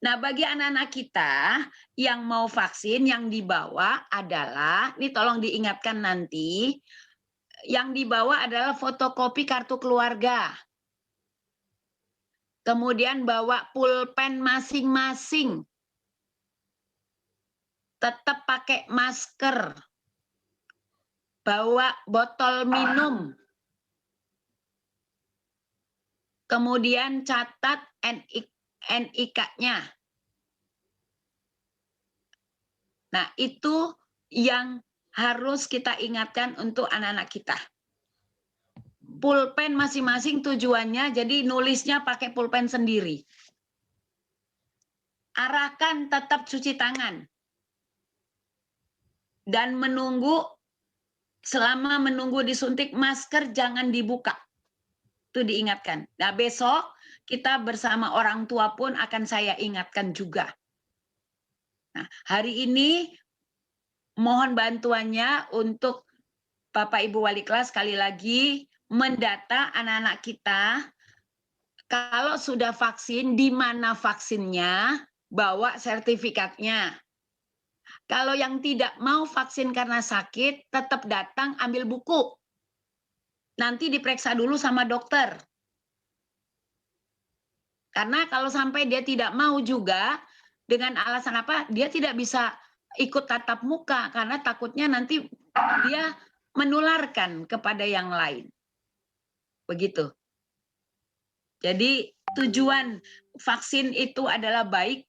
Nah, bagi anak-anak kita yang mau vaksin, yang dibawa adalah, ini tolong diingatkan nanti, yang dibawa adalah fotokopi kartu keluarga. Kemudian bawa pulpen masing-masing. Tetap pakai masker. Bawa botol minum. Kemudian catat NIK-nya. Nah, itu yang harus kita ingatkan untuk anak-anak kita. Pulpen masing-masing tujuannya, jadi nulisnya pakai pulpen sendiri. Arahkan tetap cuci tangan. Dan selama menunggu disuntik, masker jangan dibuka. Itu diingatkan. Nah, besok kita bersama orang tua pun akan saya ingatkan juga. Nah, hari ini mohon bantuannya untuk Bapak Ibu wali kelas sekali lagi mendata anak-anak kita. Kalau sudah vaksin, di mana vaksinnya, bawa sertifikatnya. Kalau yang tidak mau vaksin karena sakit, tetap datang ambil buku. Nanti diperiksa dulu sama dokter. Karena kalau sampai dia tidak mau juga, dengan alasan apa, dia tidak bisa ikut tatap muka, karena takutnya nanti dia menularkan kepada yang lain. Begitu. Jadi tujuan vaksin itu adalah baik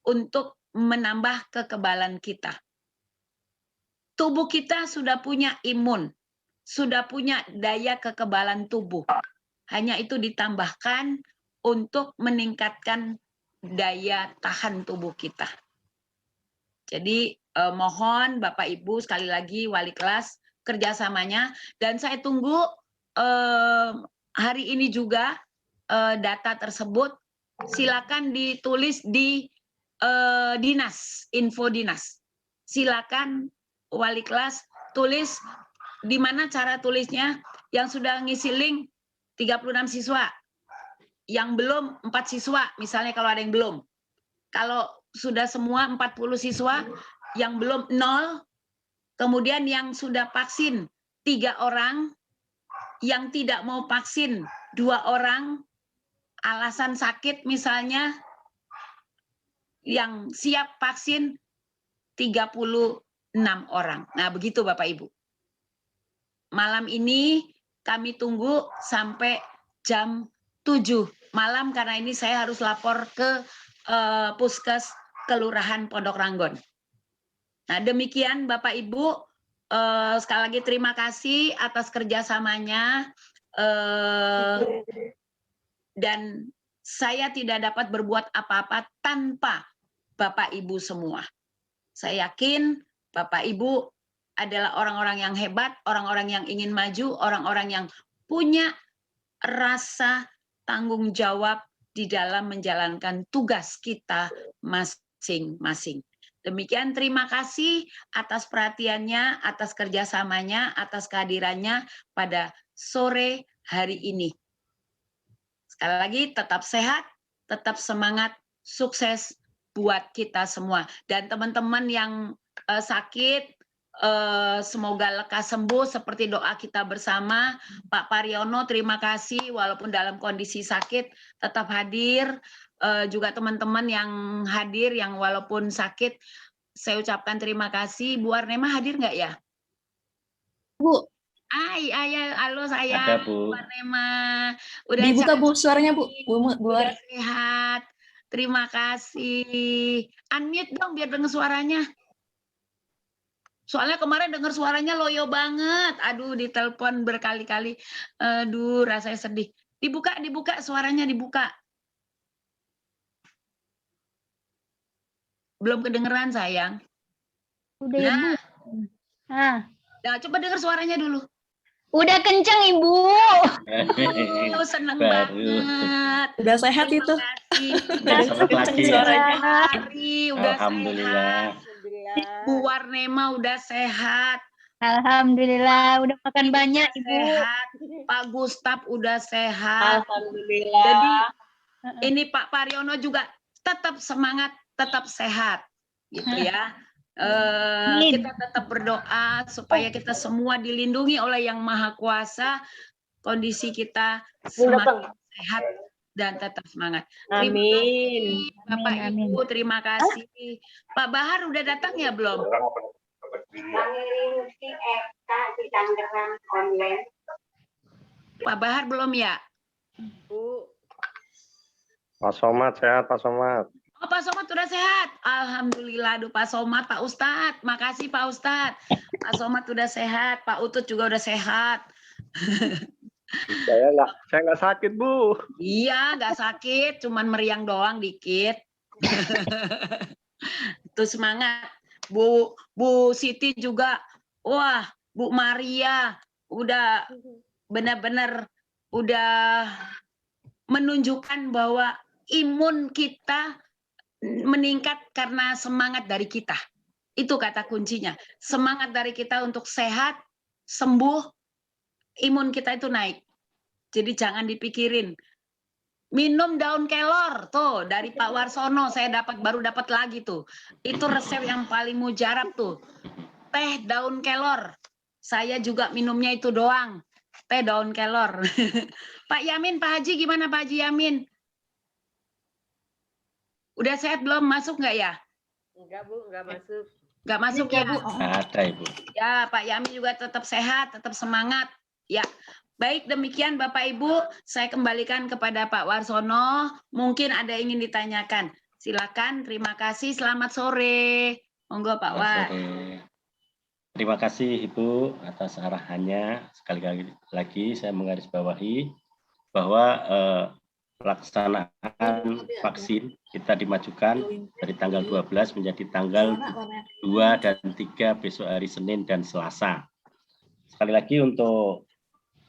untuk menambah kekebalan kita. Tubuh kita sudah punya imun, sudah punya daya kekebalan tubuh. Hanya itu ditambahkan untuk meningkatkan daya tahan tubuh kita. Jadi mohon Bapak Ibu sekali lagi wali kelas kerjasamanya, dan saya tunggu hari ini juga data tersebut. Silakan ditulis di dinas, info dinas. Silakan wali kelas tulis di mana cara tulisnya. Yang sudah ngisi link 36 siswa. Yang belum 4 siswa, misalnya kalau ada yang belum. Kalau sudah semua 40 siswa, yang belum 0, kemudian yang sudah vaksin 3 orang, yang tidak mau vaksin 2 orang, alasan sakit misalnya, yang siap vaksin 36 orang. Nah, begitu Bapak Ibu. Malam ini kami tunggu sampai jam 7 malam karena ini saya harus lapor ke Puskes Kelurahan Pondok Ranggon. Nah, demikian Bapak Ibu, sekali lagi terima kasih atas kerjasamanya, dan saya tidak dapat berbuat apa-apa tanpa Bapak Ibu semua. Saya yakin Bapak Ibu adalah orang-orang yang hebat, orang-orang yang ingin maju, orang-orang yang punya rasa tanggung jawab di dalam menjalankan tugas kita masing-masing. Demikian, terima kasih atas perhatiannya, atas kerjasamanya, atas kehadirannya pada sore hari ini. Sekali lagi, tetap sehat, tetap semangat, sukses buat kita semua. Dan teman-teman yang sakit, semoga lekas sembuh seperti doa kita bersama. Pak Pariono, terima kasih walaupun dalam kondisi sakit tetap hadir. Juga teman-teman yang hadir yang walaupun sakit, saya ucapkan terima kasih. Bu Arnema hadir nggak ya? Bu. Halo sayang. Ada, Bu. Bu Arnema. Udah dibuka Bu suaranya Bu. Udah sehat. Terima kasih. Unmute dong biar dengar suaranya. Soalnya kemarin dengar suaranya loyo banget. Aduh, ditelepon berkali-kali. Aduh, rasanya sedih. Dibuka suaranya dibuka. Belum kedengeran sayang. Udah ya, Bu. Nah, coba dengar suaranya dulu. Udah kenceng Ibu. Seneng Baru. banget. Udah sehat Terima itu. kasih. Udah sehat lagi. suaranya. Udah Alhamdulillah. sehat. Bu Warnema udah sehat. Alhamdulillah, udah makan banyak Ibu. Sehat. Pak Gustaf udah sehat. Alhamdulillah. Jadi ini Pak Pariono juga tetap semangat, tetap sehat, gitu ya. Kita tetap berdoa supaya kita semua dilindungi oleh Yang Maha Kuasa, kondisi kita semakin sehat dan tetap semangat. Terima kasih Bapak Ibu, terima kasih. Pak Bahar udah datang ya belum? Pak Bahar belum ya? Pak Somad sehat, Pak Somad. Oh, Pak Somad sudah sehat. Alhamdulillah, aduh Pak Somad, Pak Ustadz. Makasih Pak Ustadz. Pak Somad sudah sehat, Pak Utut juga udah sehat. Saya nggak sakit, Bu. Iya, nggak sakit, cuman meriang doang dikit. Itu semangat. Bu Siti juga, wah, Bu Maria udah benar-benar udah menunjukkan bahwa imun kita meningkat karena semangat dari kita. Itu kata kuncinya. Semangat dari kita untuk sehat, sembuh, imun kita itu naik. Jadi jangan dipikirin. Minum daun kelor tuh dari Pak Warsono, saya baru dapat lagi tuh. Itu resep yang paling mujarab tuh. Teh daun kelor. Saya juga minumnya itu doang. Teh daun kelor. Pak Yamin, Pak Haji gimana Pak Haji Yamin? Udah sehat belum? Masuk nggak ya? Enggak Bu, enggak masuk. Nggak masuk ya Bu? Ada Ibu. Ya, Pak Yamin juga tetap sehat, tetap semangat. Ya, baik demikian Bapak Ibu, saya kembalikan kepada Pak Warsono. Mungkin ada yang ingin ditanyakan. Silakan, terima kasih. Selamat sore. Monggo Pak War. Terima kasih Ibu atas arahannya. Sekali lagi saya menggarisbawahi bahwa pelaksanaan vaksin kita dimajukan dari tanggal 12 menjadi tanggal 2 dan 3 besok hari Senin dan Selasa. Sekali lagi untuk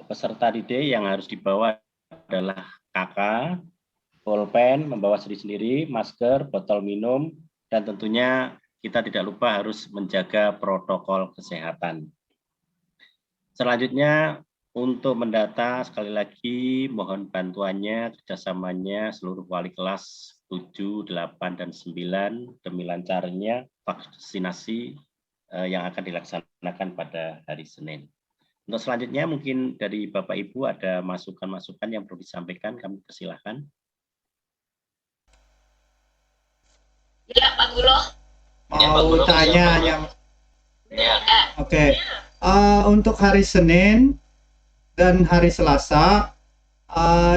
peserta didik yang harus dibawa adalah KK, pulpen, membawa sendiri-sendiri, masker, botol minum, dan tentunya kita tidak lupa harus menjaga protokol kesehatan. Selanjutnya, untuk mendata, sekali lagi mohon bantuannya, kerjasamanya seluruh wali kelas 7, 8, dan 9 demi lancarnya vaksinasi yang akan dilaksanakan pada hari Senin. Untuk selanjutnya mungkin dari Bapak Ibu ada masukan-masukan yang perlu disampaikan, kami persilahkan. Ya Pak Gulo. Mau tanya yang Oke. Untuk hari Senin dan hari Selasa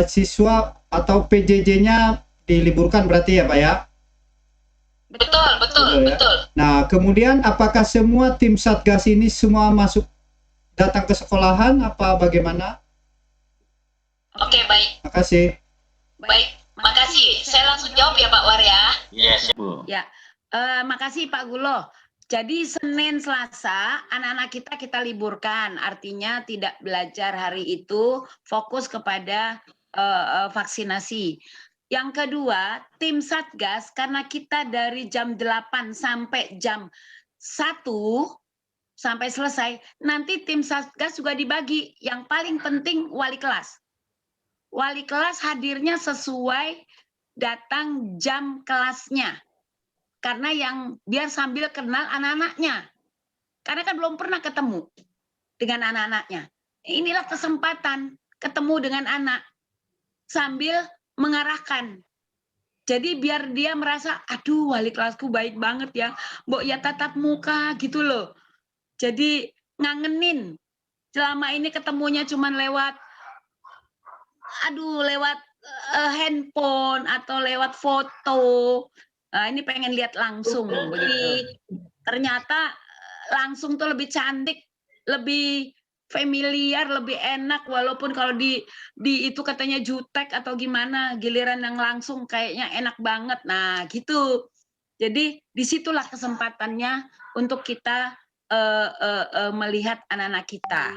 siswa atau PJJ-nya diliburkan berarti ya Pak ya? Betul Ya. Nah, kemudian apakah semua tim Satgas ini semua datang ke sekolahan apa bagaimana? Oke, baik. Makasih. Baik, makasih. Saya langsung jawab ya Pak War ya. Yes, Bu. Ya, makasih Pak Gulo. Jadi Senin Selasa anak-anak kita liburkan, artinya tidak belajar hari itu, fokus kepada vaksinasi. Yang kedua, tim Satgas karena kita dari jam 8 sampai jam 1 sampai selesai, nanti tim Satgas juga dibagi. Yang paling penting wali kelas. Wali kelas hadirnya sesuai datang jam kelasnya. Karena biar sambil kenal anak-anaknya. Karena kan belum pernah ketemu dengan anak-anaknya. Inilah kesempatan ketemu dengan anak sambil mengarahkan. Jadi biar dia merasa, aduh wali kelasku baik banget ya. Mbok ya tatap muka gitu loh. Jadi ngangenin. Selama ini ketemunya cuma lewat handphone atau lewat foto. Ini pengen lihat langsung begitu. Ternyata langsung tuh lebih cantik, lebih familiar, lebih enak walaupun kalau di itu katanya jutek atau gimana, giliran yang langsung kayaknya enak banget. Nah, gitu. Jadi disitulah kesempatannya untuk kita melihat anak-anak kita.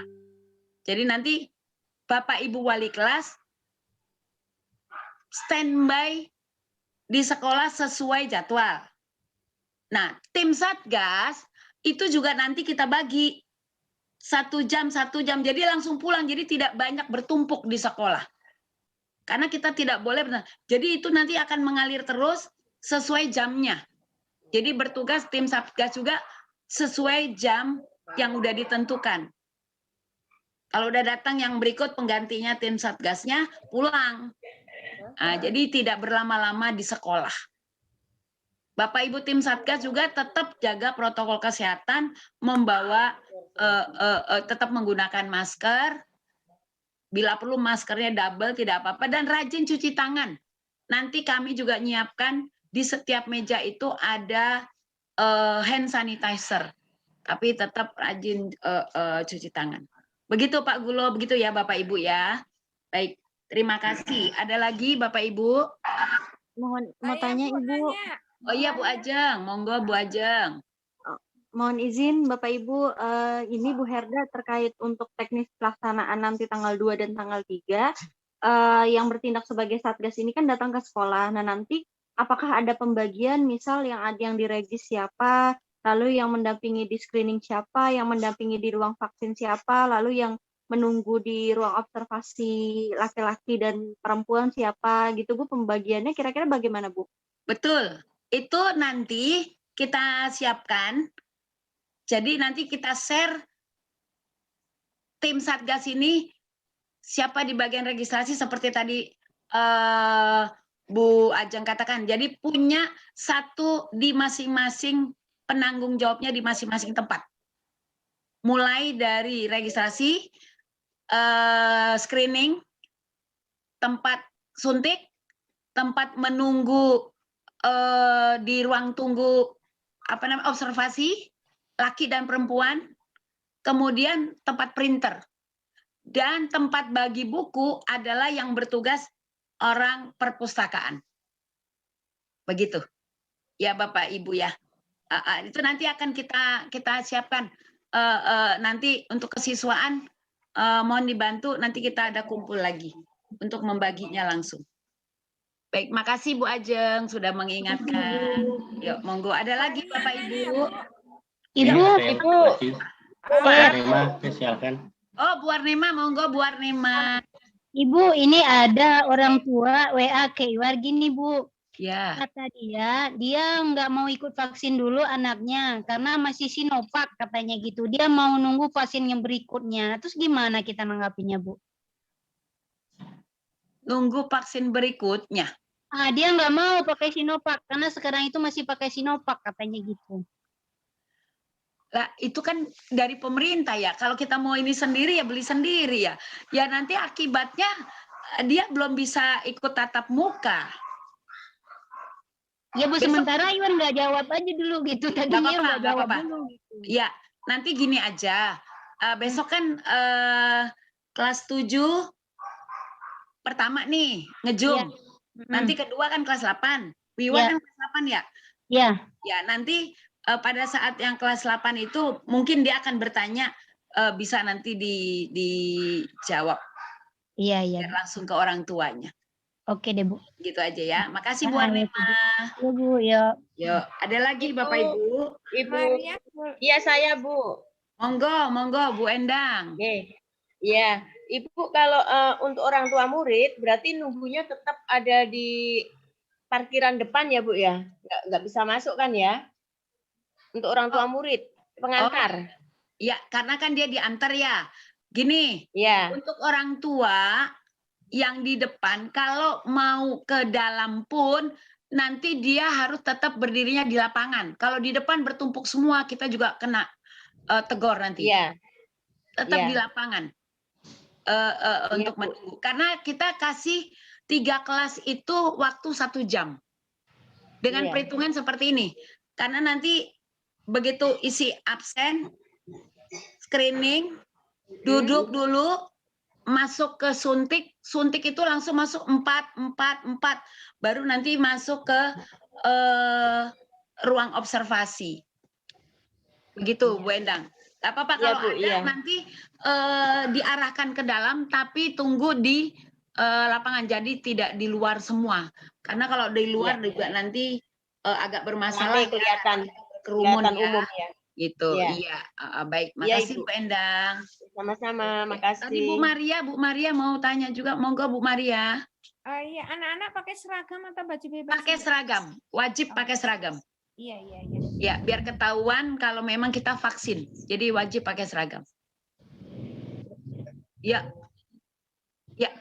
Jadi nanti Bapak Ibu wali kelas standby di sekolah sesuai jadwal. Nah, tim Satgas itu juga nanti kita bagi 1 jam, jadi langsung pulang, jadi tidak banyak bertumpuk di sekolah. Karena kita tidak boleh, jadi itu nanti akan mengalir terus sesuai jamnya. Jadi bertugas tim Satgas juga sesuai jam yang udah ditentukan. Kalau udah datang yang berikut penggantinya tim Satgasnya pulang. Jadi tidak berlama-lama di sekolah. Bapak Ibu tim Satgas juga tetap jaga protokol kesehatan, membawa tetap menggunakan masker. Bila perlu maskernya double tidak apa-apa dan rajin cuci tangan. Nanti kami juga nyiapkan di setiap meja itu ada hand sanitizer. Tapi tetap rajin cuci tangan. Begitu Pak Gulo, begitu ya Bapak Ibu ya. Baik, terima kasih. Ada lagi Bapak Ibu? Mau tanya Ibu. Oh iya Bu Ajeng, monggo Bu Ajeng. Mohon izin Bapak Ibu, ini Bu Herda terkait untuk teknis pelaksanaan nanti tanggal 2 dan tanggal 3, yang bertindak sebagai Satgas ini kan datang ke sekolah. Nah nanti apakah ada pembagian misal yang diregis siapa, lalu yang mendampingi di screening siapa, yang mendampingi di ruang vaksin siapa, lalu yang menunggu di ruang observasi laki-laki dan perempuan siapa gitu Bu, pembagiannya kira-kira bagaimana Bu? Betul, itu nanti kita siapkan. Jadi nanti kita share tim Satgas ini siapa di bagian registrasi seperti tadi Bu Ajeng katakan. Jadi punya satu di masing-masing penanggung jawabnya di masing-masing tempat. Mulai dari registrasi, screening, tempat suntik, tempat menunggu di ruang tunggu observasi laki dan perempuan, kemudian tempat printer dan tempat bagi buku adalah yang bertugas orang perpustakaan. Begitu ya Bapak Ibu ya. Itu nanti akan kita siapkan nanti untuk kesiswaan, mohon dibantu nanti kita ada kumpul lagi untuk membaginya langsung. Baik, makasih Bu Ajeng sudah mengingatkan. Yuk, monggo ada lagi Bapak Ibu. Ibu. Pak Arnema, silakan. Oh, Bu Arnema, monggo Bu Arnema. Ibu, ini ada orang tua WA ke Iwar gini Bu. Ya. Kata dia nggak mau ikut vaksin dulu anaknya karena masih Sinovac katanya gitu. Dia mau nunggu vaksin yang berikutnya. Terus gimana kita nanggapinya Bu? Nunggu vaksin berikutnya. Dia nggak mau pakai Sinovac karena sekarang itu masih pakai Sinovac katanya gitu. Lah, itu kan dari pemerintah ya. Kalau kita mau ini sendiri ya beli sendiri ya. Ya nanti akibatnya dia belum bisa ikut tatap muka. Ya Bu, sementara Iwan nggak jawab aja dulu gitu. Tadi Nggak dia apa-apa, nggak nggak jawab apa-apa. dulu gitu. Ya, nanti gini aja. Besok kan kelas 7 pertama nih ngejum. Nanti kedua kan kelas 8. Wiwan kan kelas 8 ya? Iya. Ya, nanti pada saat yang kelas 8 itu mungkin dia akan bertanya, bisa nanti dijawab. Iya, iya. Biar langsung ke orang tuanya. Oke deh, Bu. Gitu aja ya. Makasih Bu Arlema. Iya, Bu. Ya. Yuk, ada lagi Bapak Ibu? Ibu, iya saya Bu. Monggo Bu Endang. Iya, Ibu kalau untuk orang tua murid berarti nunggunya tetap ada di parkiran depan ya Bu ya? Nggak bisa masuk kan ya? Untuk orang tua murid, pengantar. Ya, karena kan dia diantar ya. Gini, ya. Untuk orang tua yang di depan, kalau mau ke dalam pun, nanti dia harus tetap berdirinya di lapangan. Kalau di depan bertumpuk semua, kita juga kena tegur nanti. Iya. Tetap di lapangan untuk menunggu. Karena kita kasih 3 kelas itu waktu 1 jam. Dengan perhitungan seperti ini. Karena nanti begitu isi absen, screening, duduk dulu, masuk ke suntik itu langsung masuk 4, baru nanti masuk ke ruang observasi. Begitu Bu Endang. Gak apa-apa kalau ada nanti diarahkan ke dalam, tapi tunggu di lapangan, jadi tidak di luar semua. Karena kalau di luar juga nanti agak bermasalah. Kelihatan kerumun ya. Umum ya. Gitu, iya. Baik, makasih Bu Endang. Sama-sama, makasih. Tadi Bu Maria mau tanya juga, monggo Bu Maria. Iya, anak-anak pakai seragam atau baju bebas? Pakai seragam, wajib pakai seragam. Iya. Ya, biar ketahuan kalau memang kita vaksin. Jadi wajib pakai seragam. Ya. Ya.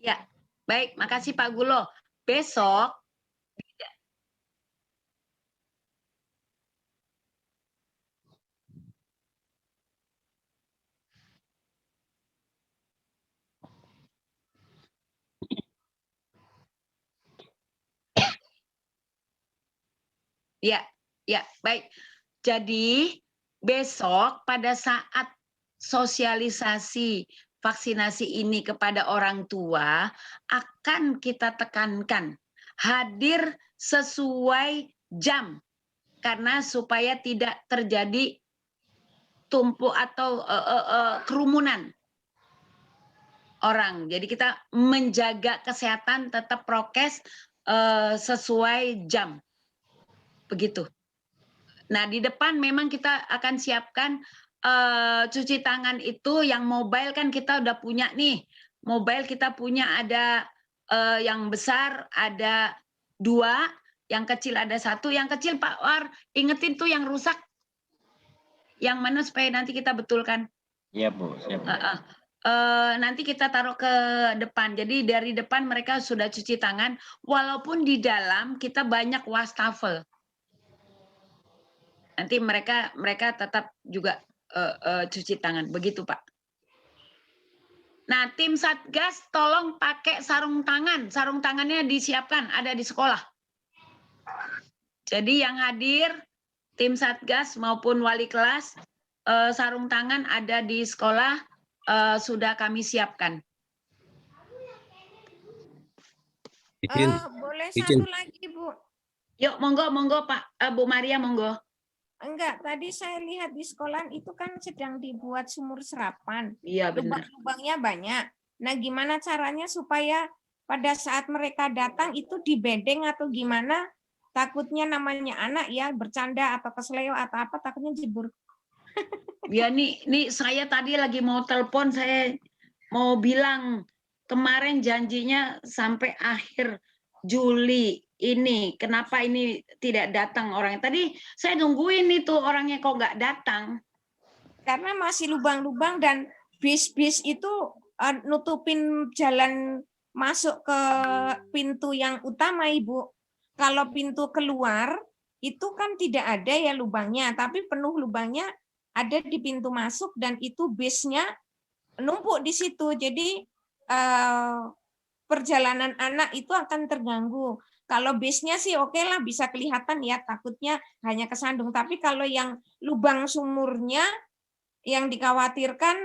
Ya, baik. Makasih Pak Gulo. Besok Ya, baik. Jadi besok pada saat sosialisasi vaksinasi ini kepada orang tua akan kita tekankan hadir sesuai jam karena supaya tidak terjadi tumpuk atau kerumunan orang. Jadi kita menjaga kesehatan, tetap prokes sesuai jam. Begitu. Nah, di depan memang kita akan siapkan cuci tangan itu yang mobile kan kita udah punya nih. Mobile kita punya ada yang besar ada 2, yang kecil ada 1. Yang kecil Pak War, ingetin tuh yang rusak. Yang mana supaya nanti kita betulkan. Iya Bu, siap. Nanti kita taruh ke depan. Jadi dari depan mereka sudah cuci tangan. Walaupun di dalam kita banyak wastafel. Nanti mereka tetap juga cuci tangan. Begitu Pak. Nah, tim Satgas tolong pakai sarung tangan. Sarung tangannya disiapkan, ada di sekolah. Jadi yang hadir, tim Satgas maupun wali kelas, sarung tangan ada di sekolah, sudah kami siapkan. Boleh satu lagi, Bu? Yuk, monggo Pak, Bu Maria, monggo. Enggak, tadi saya lihat di sekolah itu kan sedang dibuat sumur serapan. Iya, benar. Lubang-lubangnya banyak. Nah, gimana caranya supaya pada saat mereka datang itu dibedeng atau gimana? Takutnya namanya anak ya bercanda atau kesleo atau apa, takutnya jebur. Ya nih saya tadi lagi mau telepon, saya mau bilang kemarin janjinya sampai akhir Juli ini. Kenapa ini tidak datang orangnya? Tadi saya nungguin itu orangnya kok nggak datang. Karena masih lubang-lubang dan bis-bis itu nutupin jalan masuk ke pintu yang utama, Ibu. Kalau pintu keluar itu kan tidak ada ya lubangnya, tapi penuh lubangnya ada di pintu masuk dan itu bisnya numpuk di situ. Jadi perjalanan anak itu akan terganggu. Kalau bisnya sih oke lah bisa kelihatan ya, takutnya hanya kesandung. Tapi kalau yang lubang sumurnya yang dikhawatirkan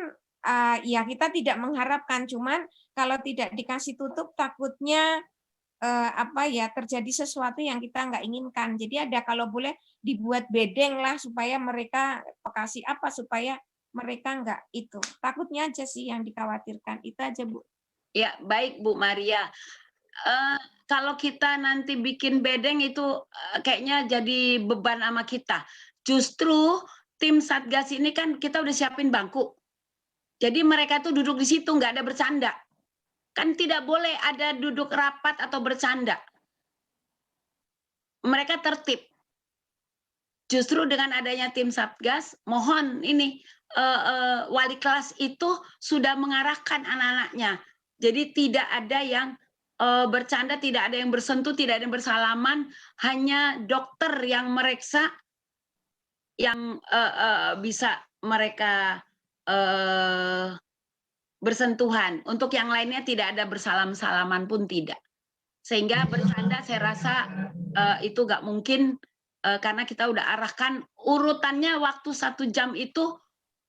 ya kita tidak mengharapkan, cuman kalau tidak dikasih tutup takutnya terjadi sesuatu yang kita nggak inginkan. Jadi ada kalau boleh dibuat bedeng lah supaya mereka kasih supaya mereka nggak itu. Takutnya aja sih yang dikhawatirkan. Itu aja, Bu. Ya, baik Bu Maria. Kalau kita nanti bikin bedeng itu kayaknya jadi beban sama kita. Justru tim Satgas ini kan kita udah siapin bangku. Jadi mereka tuh duduk di situ, nggak ada bercanda. Kan tidak boleh ada duduk rapat atau bercanda. Mereka tertib. Justru dengan adanya tim Satgas, mohon ini wali kelas itu sudah mengarahkan anak-anaknya. Jadi tidak ada yang bercanda, tidak ada yang bersentuh, tidak ada yang bersalaman, hanya dokter yang mereksa yang bisa mereka bersentuhan. Untuk yang lainnya tidak ada bersalam-salaman pun tidak. Sehingga bercanda saya rasa itu nggak mungkin karena kita udah arahkan urutannya waktu 1 jam itu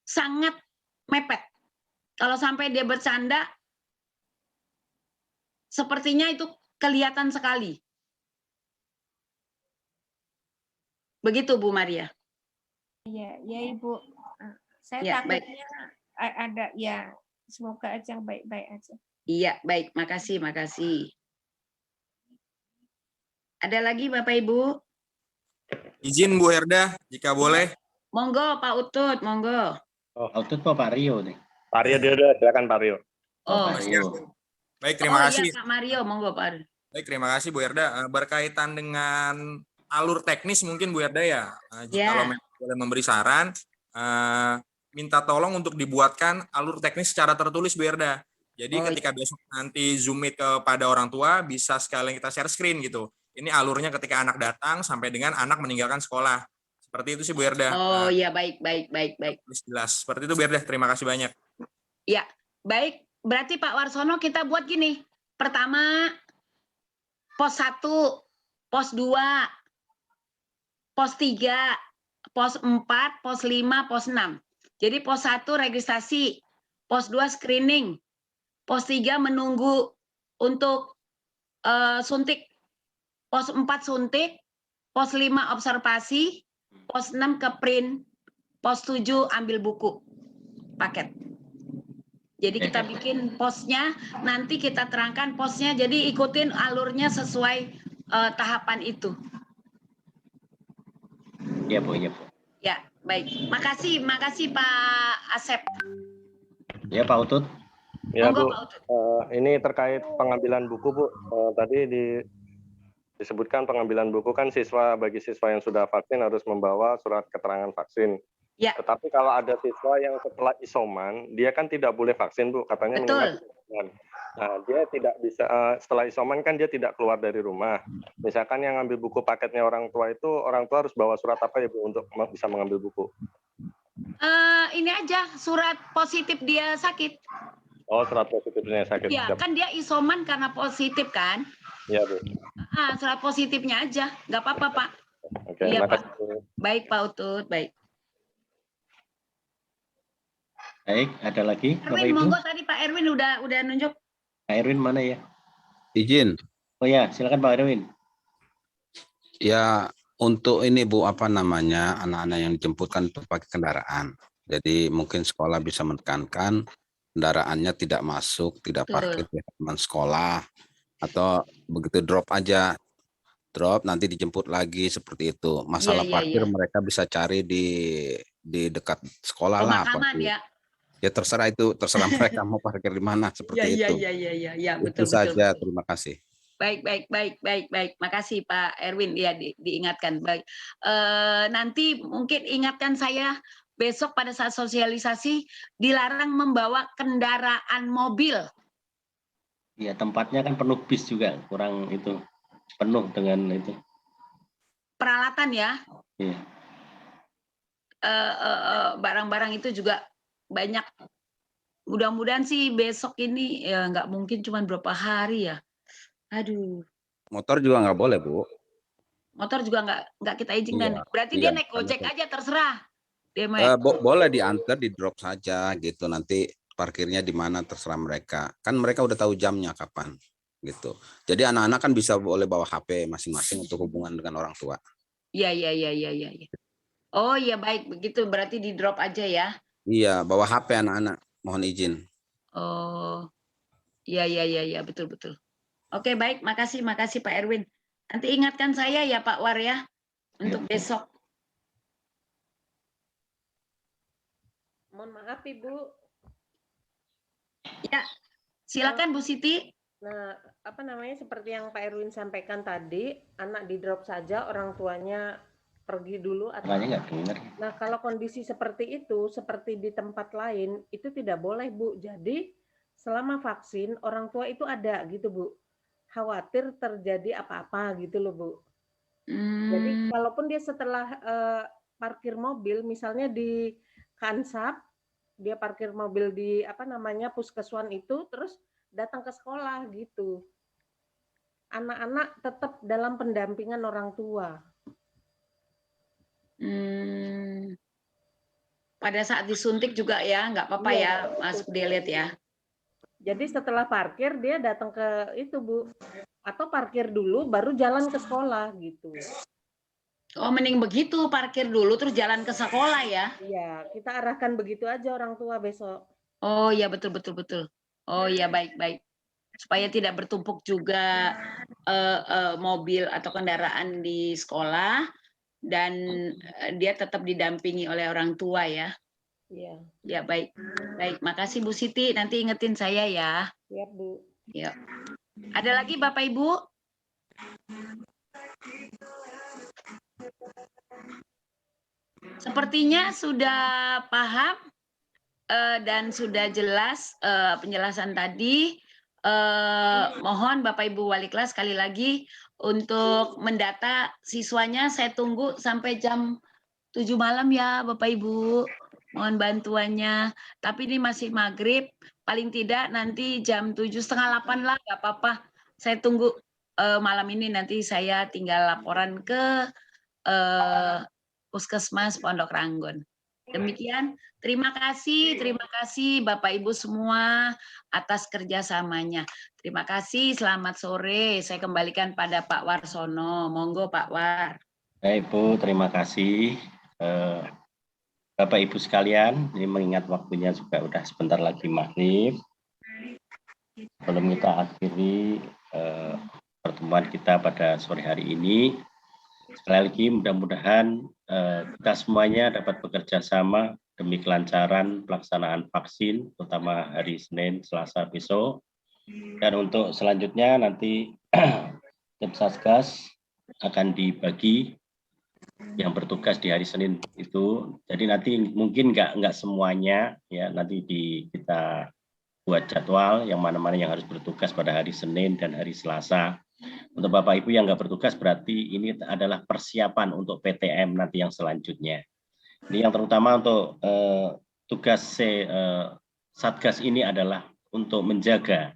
sangat mepet. Kalau sampai dia bercanda, sepertinya itu kelihatan sekali. Begitu Bu Maria. Iya, ya Ibu. Saya Ya, takutnya ada ya, semoga aja baik-baik aja. Iya, baik. Makasih. Ada lagi Bapak Ibu? Izin Bu Herda, jika boleh. Monggo Pak Utut, monggo. Pak Utut Pak Rio nih. Pak Rio dia silakan Pak Rio. Oh, Baik, terima kasih. Iya, Kak Mario, monggo Pak. Baik, terima kasih Bu Herda. Berkaitan dengan alur teknis mungkin Bu Herda ya, kalau boleh memberi saran, minta tolong untuk dibuatkan alur teknis secara tertulis Bu Herda. Jadi ketika besok nanti Zoom meet kepada orang tua, bisa sekalian kita share screen gitu. Ini alurnya ketika anak datang sampai dengan anak meninggalkan sekolah. Seperti itu sih Bu Herda. Oh iya, baik. Jelas. Seperti itu Bu Herda, terima kasih banyak. Ya, baik. Berarti Pak Warsono kita buat gini. Pertama, pos 1, pos 2, pos 3, pos 4, pos 5, pos 6. Jadi pos 1 registrasi, pos 2 screening, pos 3 menunggu untuk suntik, pos 4 suntik, pos 5 observasi, pos 6 ke print, pos 7 ambil buku paket. Jadi kita bikin posnya, nanti kita terangkan posnya, jadi ikutin alurnya sesuai tahapan itu. Iya Bu, Ya, baik. Makasih Pak Asep. Ya Pak Utut. Ya Bu, ini terkait pengambilan buku Bu. Tadi disebutkan pengambilan buku kan bagi siswa yang sudah vaksin harus membawa surat keterangan vaksin. Ya. Tetapi kalau ada siswa yang setelah isoman, dia kan tidak boleh vaksin Bu, katanya. Betul. Nah, dia tidak bisa, setelah isoman kan dia tidak keluar dari rumah. Misalkan yang ngambil buku paketnya orang tua itu, orang tua harus bawa surat apa ya Bu untuk bisa mengambil buku? Ini aja, surat positif dia sakit. Oh, surat positifnya sakit. Ya, kan dia isoman karena positif kan? Iya Bu. Surat positifnya aja, nggak apa-apa Pak. Oke, Iya Pak. makasih. Baik Pak Utut, baik. Baik, ada lagi Bapak Erwin, Ibu? monggo tadi Pak Erwin udah nunjuk. Pak Erwin mana ya? Izin. Oh ya, silakan Pak Erwin. Ya, untuk ini Bu, anak-anak yang dijemputkan itu pakai kendaraan. Jadi mungkin sekolah bisa menekankan kendaraannya tidak masuk, tidak parkir di halaman sekolah, atau begitu drop aja. Drop nanti dijemput lagi seperti itu. Masalah parkir mereka bisa cari di di dekat sekolah lah. Pemakaman ya. Ya terserah itu, terserah mereka mau parkir di mana seperti itu. Ya, Itu betul. saja, terima kasih. Baik. Makasih Pak Erwin ya diingatkan. Baik. Nanti mungkin ingatkan saya besok pada saat sosialisasi dilarang membawa kendaraan mobil. Ya, tempatnya kan penuh bis juga, kurang itu. Penuh dengan itu. Peralatan ya. Iya. Barang-barang itu juga banyak. Mudah-mudahan sih besok ini ya nggak mungkin cuma berapa hari ya. Aduh. Motor juga nggak boleh, Bu. Motor juga nggak kita izinkan. Iya, Berarti iya, dia naik ojek aja terserah. Dia boleh diantar, di drop saja gitu. Nanti parkirnya di mana terserah mereka. Kan mereka udah tahu jamnya kapan gitu. Jadi anak-anak kan bisa boleh bawa HP masing-masing untuk hubungan dengan orang tua. Iya. Oh iya baik begitu berarti di drop aja ya. Iya, bawa HP anak-anak, mohon izin. Oh. Iya betul. Oke, baik, makasih Pak Erwin. Nanti ingatkan saya ya Pak War ya untuk besok. Mohon maaf Ibu. Ya, silakan Bu Siti. Nah, seperti yang Pak Erwin sampaikan tadi, anak di drop saja, orang tuanya pergi dulu atau Nah, kalau kondisi seperti itu, seperti di tempat lain, itu tidak boleh, Bu. Jadi, selama vaksin, orang tua itu ada gitu, Bu. Khawatir terjadi apa-apa gitu loh, Bu. Jadi, kalaupun dia setelah parkir mobil, misalnya di Kansap, dia parkir mobil di puskeswan itu, terus datang ke sekolah gitu. Anak-anak tetap dalam pendampingan orang tua. Pada saat disuntik juga ya, nggak apa-apa ya, Mas Delet ya. Jadi setelah parkir dia datang ke itu Bu, atau parkir dulu baru jalan ke sekolah gitu. Oh, mending begitu, parkir dulu terus jalan ke sekolah ya? Iya, kita arahkan begitu aja orang tua besok. Oh iya betul. Oh iya baik. Supaya tidak bertumpuk juga mobil atau kendaraan di sekolah dan dia tetap didampingi oleh orang tua ya. Iya. Ya baik. Makasih Bu Siti. Nanti ingetin saya ya. Siap Bu. Ya. Ada lagi Bapak Ibu? Sepertinya sudah paham dan sudah jelas penjelasan tadi. Mohon Bapak Ibu Wali kelas sekali lagi untuk mendata siswanya. Saya tunggu sampai jam 7 malam ya Bapak Ibu. Mohon bantuannya. Tapi ini masih maghrib. Paling tidak nanti jam 7:30 lah, nggak apa-apa. Saya tunggu malam ini, nanti saya tinggal laporan ke Puskesmas Pondok Ranggon. Demikian, terima kasih Bapak Ibu semua atas kerjasamanya. Terima kasih, selamat sore. Saya kembalikan pada Pak Warsono. Monggo Pak War. Baik Bu, terima kasih. Bapak Ibu sekalian, ini mengingat waktunya juga udah sebentar lagi maghrib. Sebelum kita akhiri pertemuan kita pada sore hari ini, sekali lagi mudah-mudahan kita semuanya dapat bekerja sama demi kelancaran pelaksanaan vaksin, terutama hari Senin, Selasa besok. Dan untuk selanjutnya nanti tim Satgas akan dibagi yang bertugas di hari Senin itu. Jadi nanti mungkin nggak semuanya ya, nanti kita buat jadwal yang mana-mana yang harus bertugas pada hari Senin dan hari Selasa. Untuk Bapak Ibu yang nggak bertugas berarti ini adalah persiapan untuk PTM nanti yang selanjutnya. Ini yang terutama untuk tugas Satgas ini adalah untuk menjaga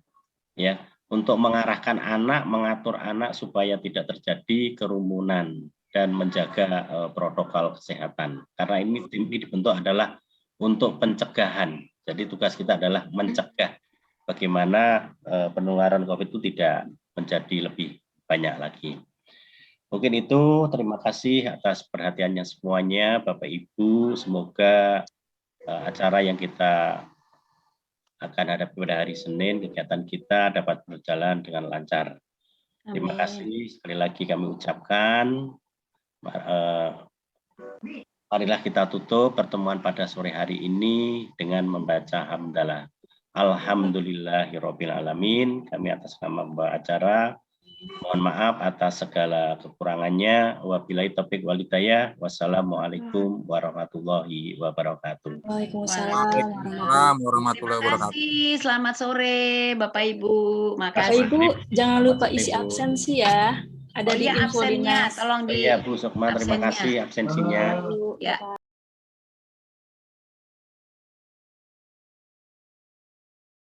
ya, untuk mengarahkan anak, mengatur anak supaya tidak terjadi kerumunan dan menjaga protokol kesehatan. Karena ini tim ini dibentuk adalah untuk pencegahan. Jadi tugas kita adalah mencegah bagaimana penularan COVID itu tidak menjadi lebih banyak lagi. Mungkin itu, terima kasih atas perhatiannya semuanya Bapak Ibu. Semoga acara yang kita akan hadapi pada hari Senin, kegiatan kita dapat berjalan dengan lancar. Terima kasih sekali lagi kami ucapkan. Marilah kita tutup pertemuan pada sore hari ini dengan membaca hamdalah. Alhamdulillahirabbil alamin. Kami atas nama pembawa acara mohon maaf atas segala kekurangannya. Wabillahi taufiq wal hidayah. Wassalamualaikum warahmatullahi wabarakatuh. Waalaikumsalam warahmatullahi wabarakatuh. Selamat sore Bapak Ibu. Makasih. Bapak Ibu jangan lupa isi absensi ya. Ada di absennya, tolong di Iya Bu Sukma, terima kasih absensinya. Ya.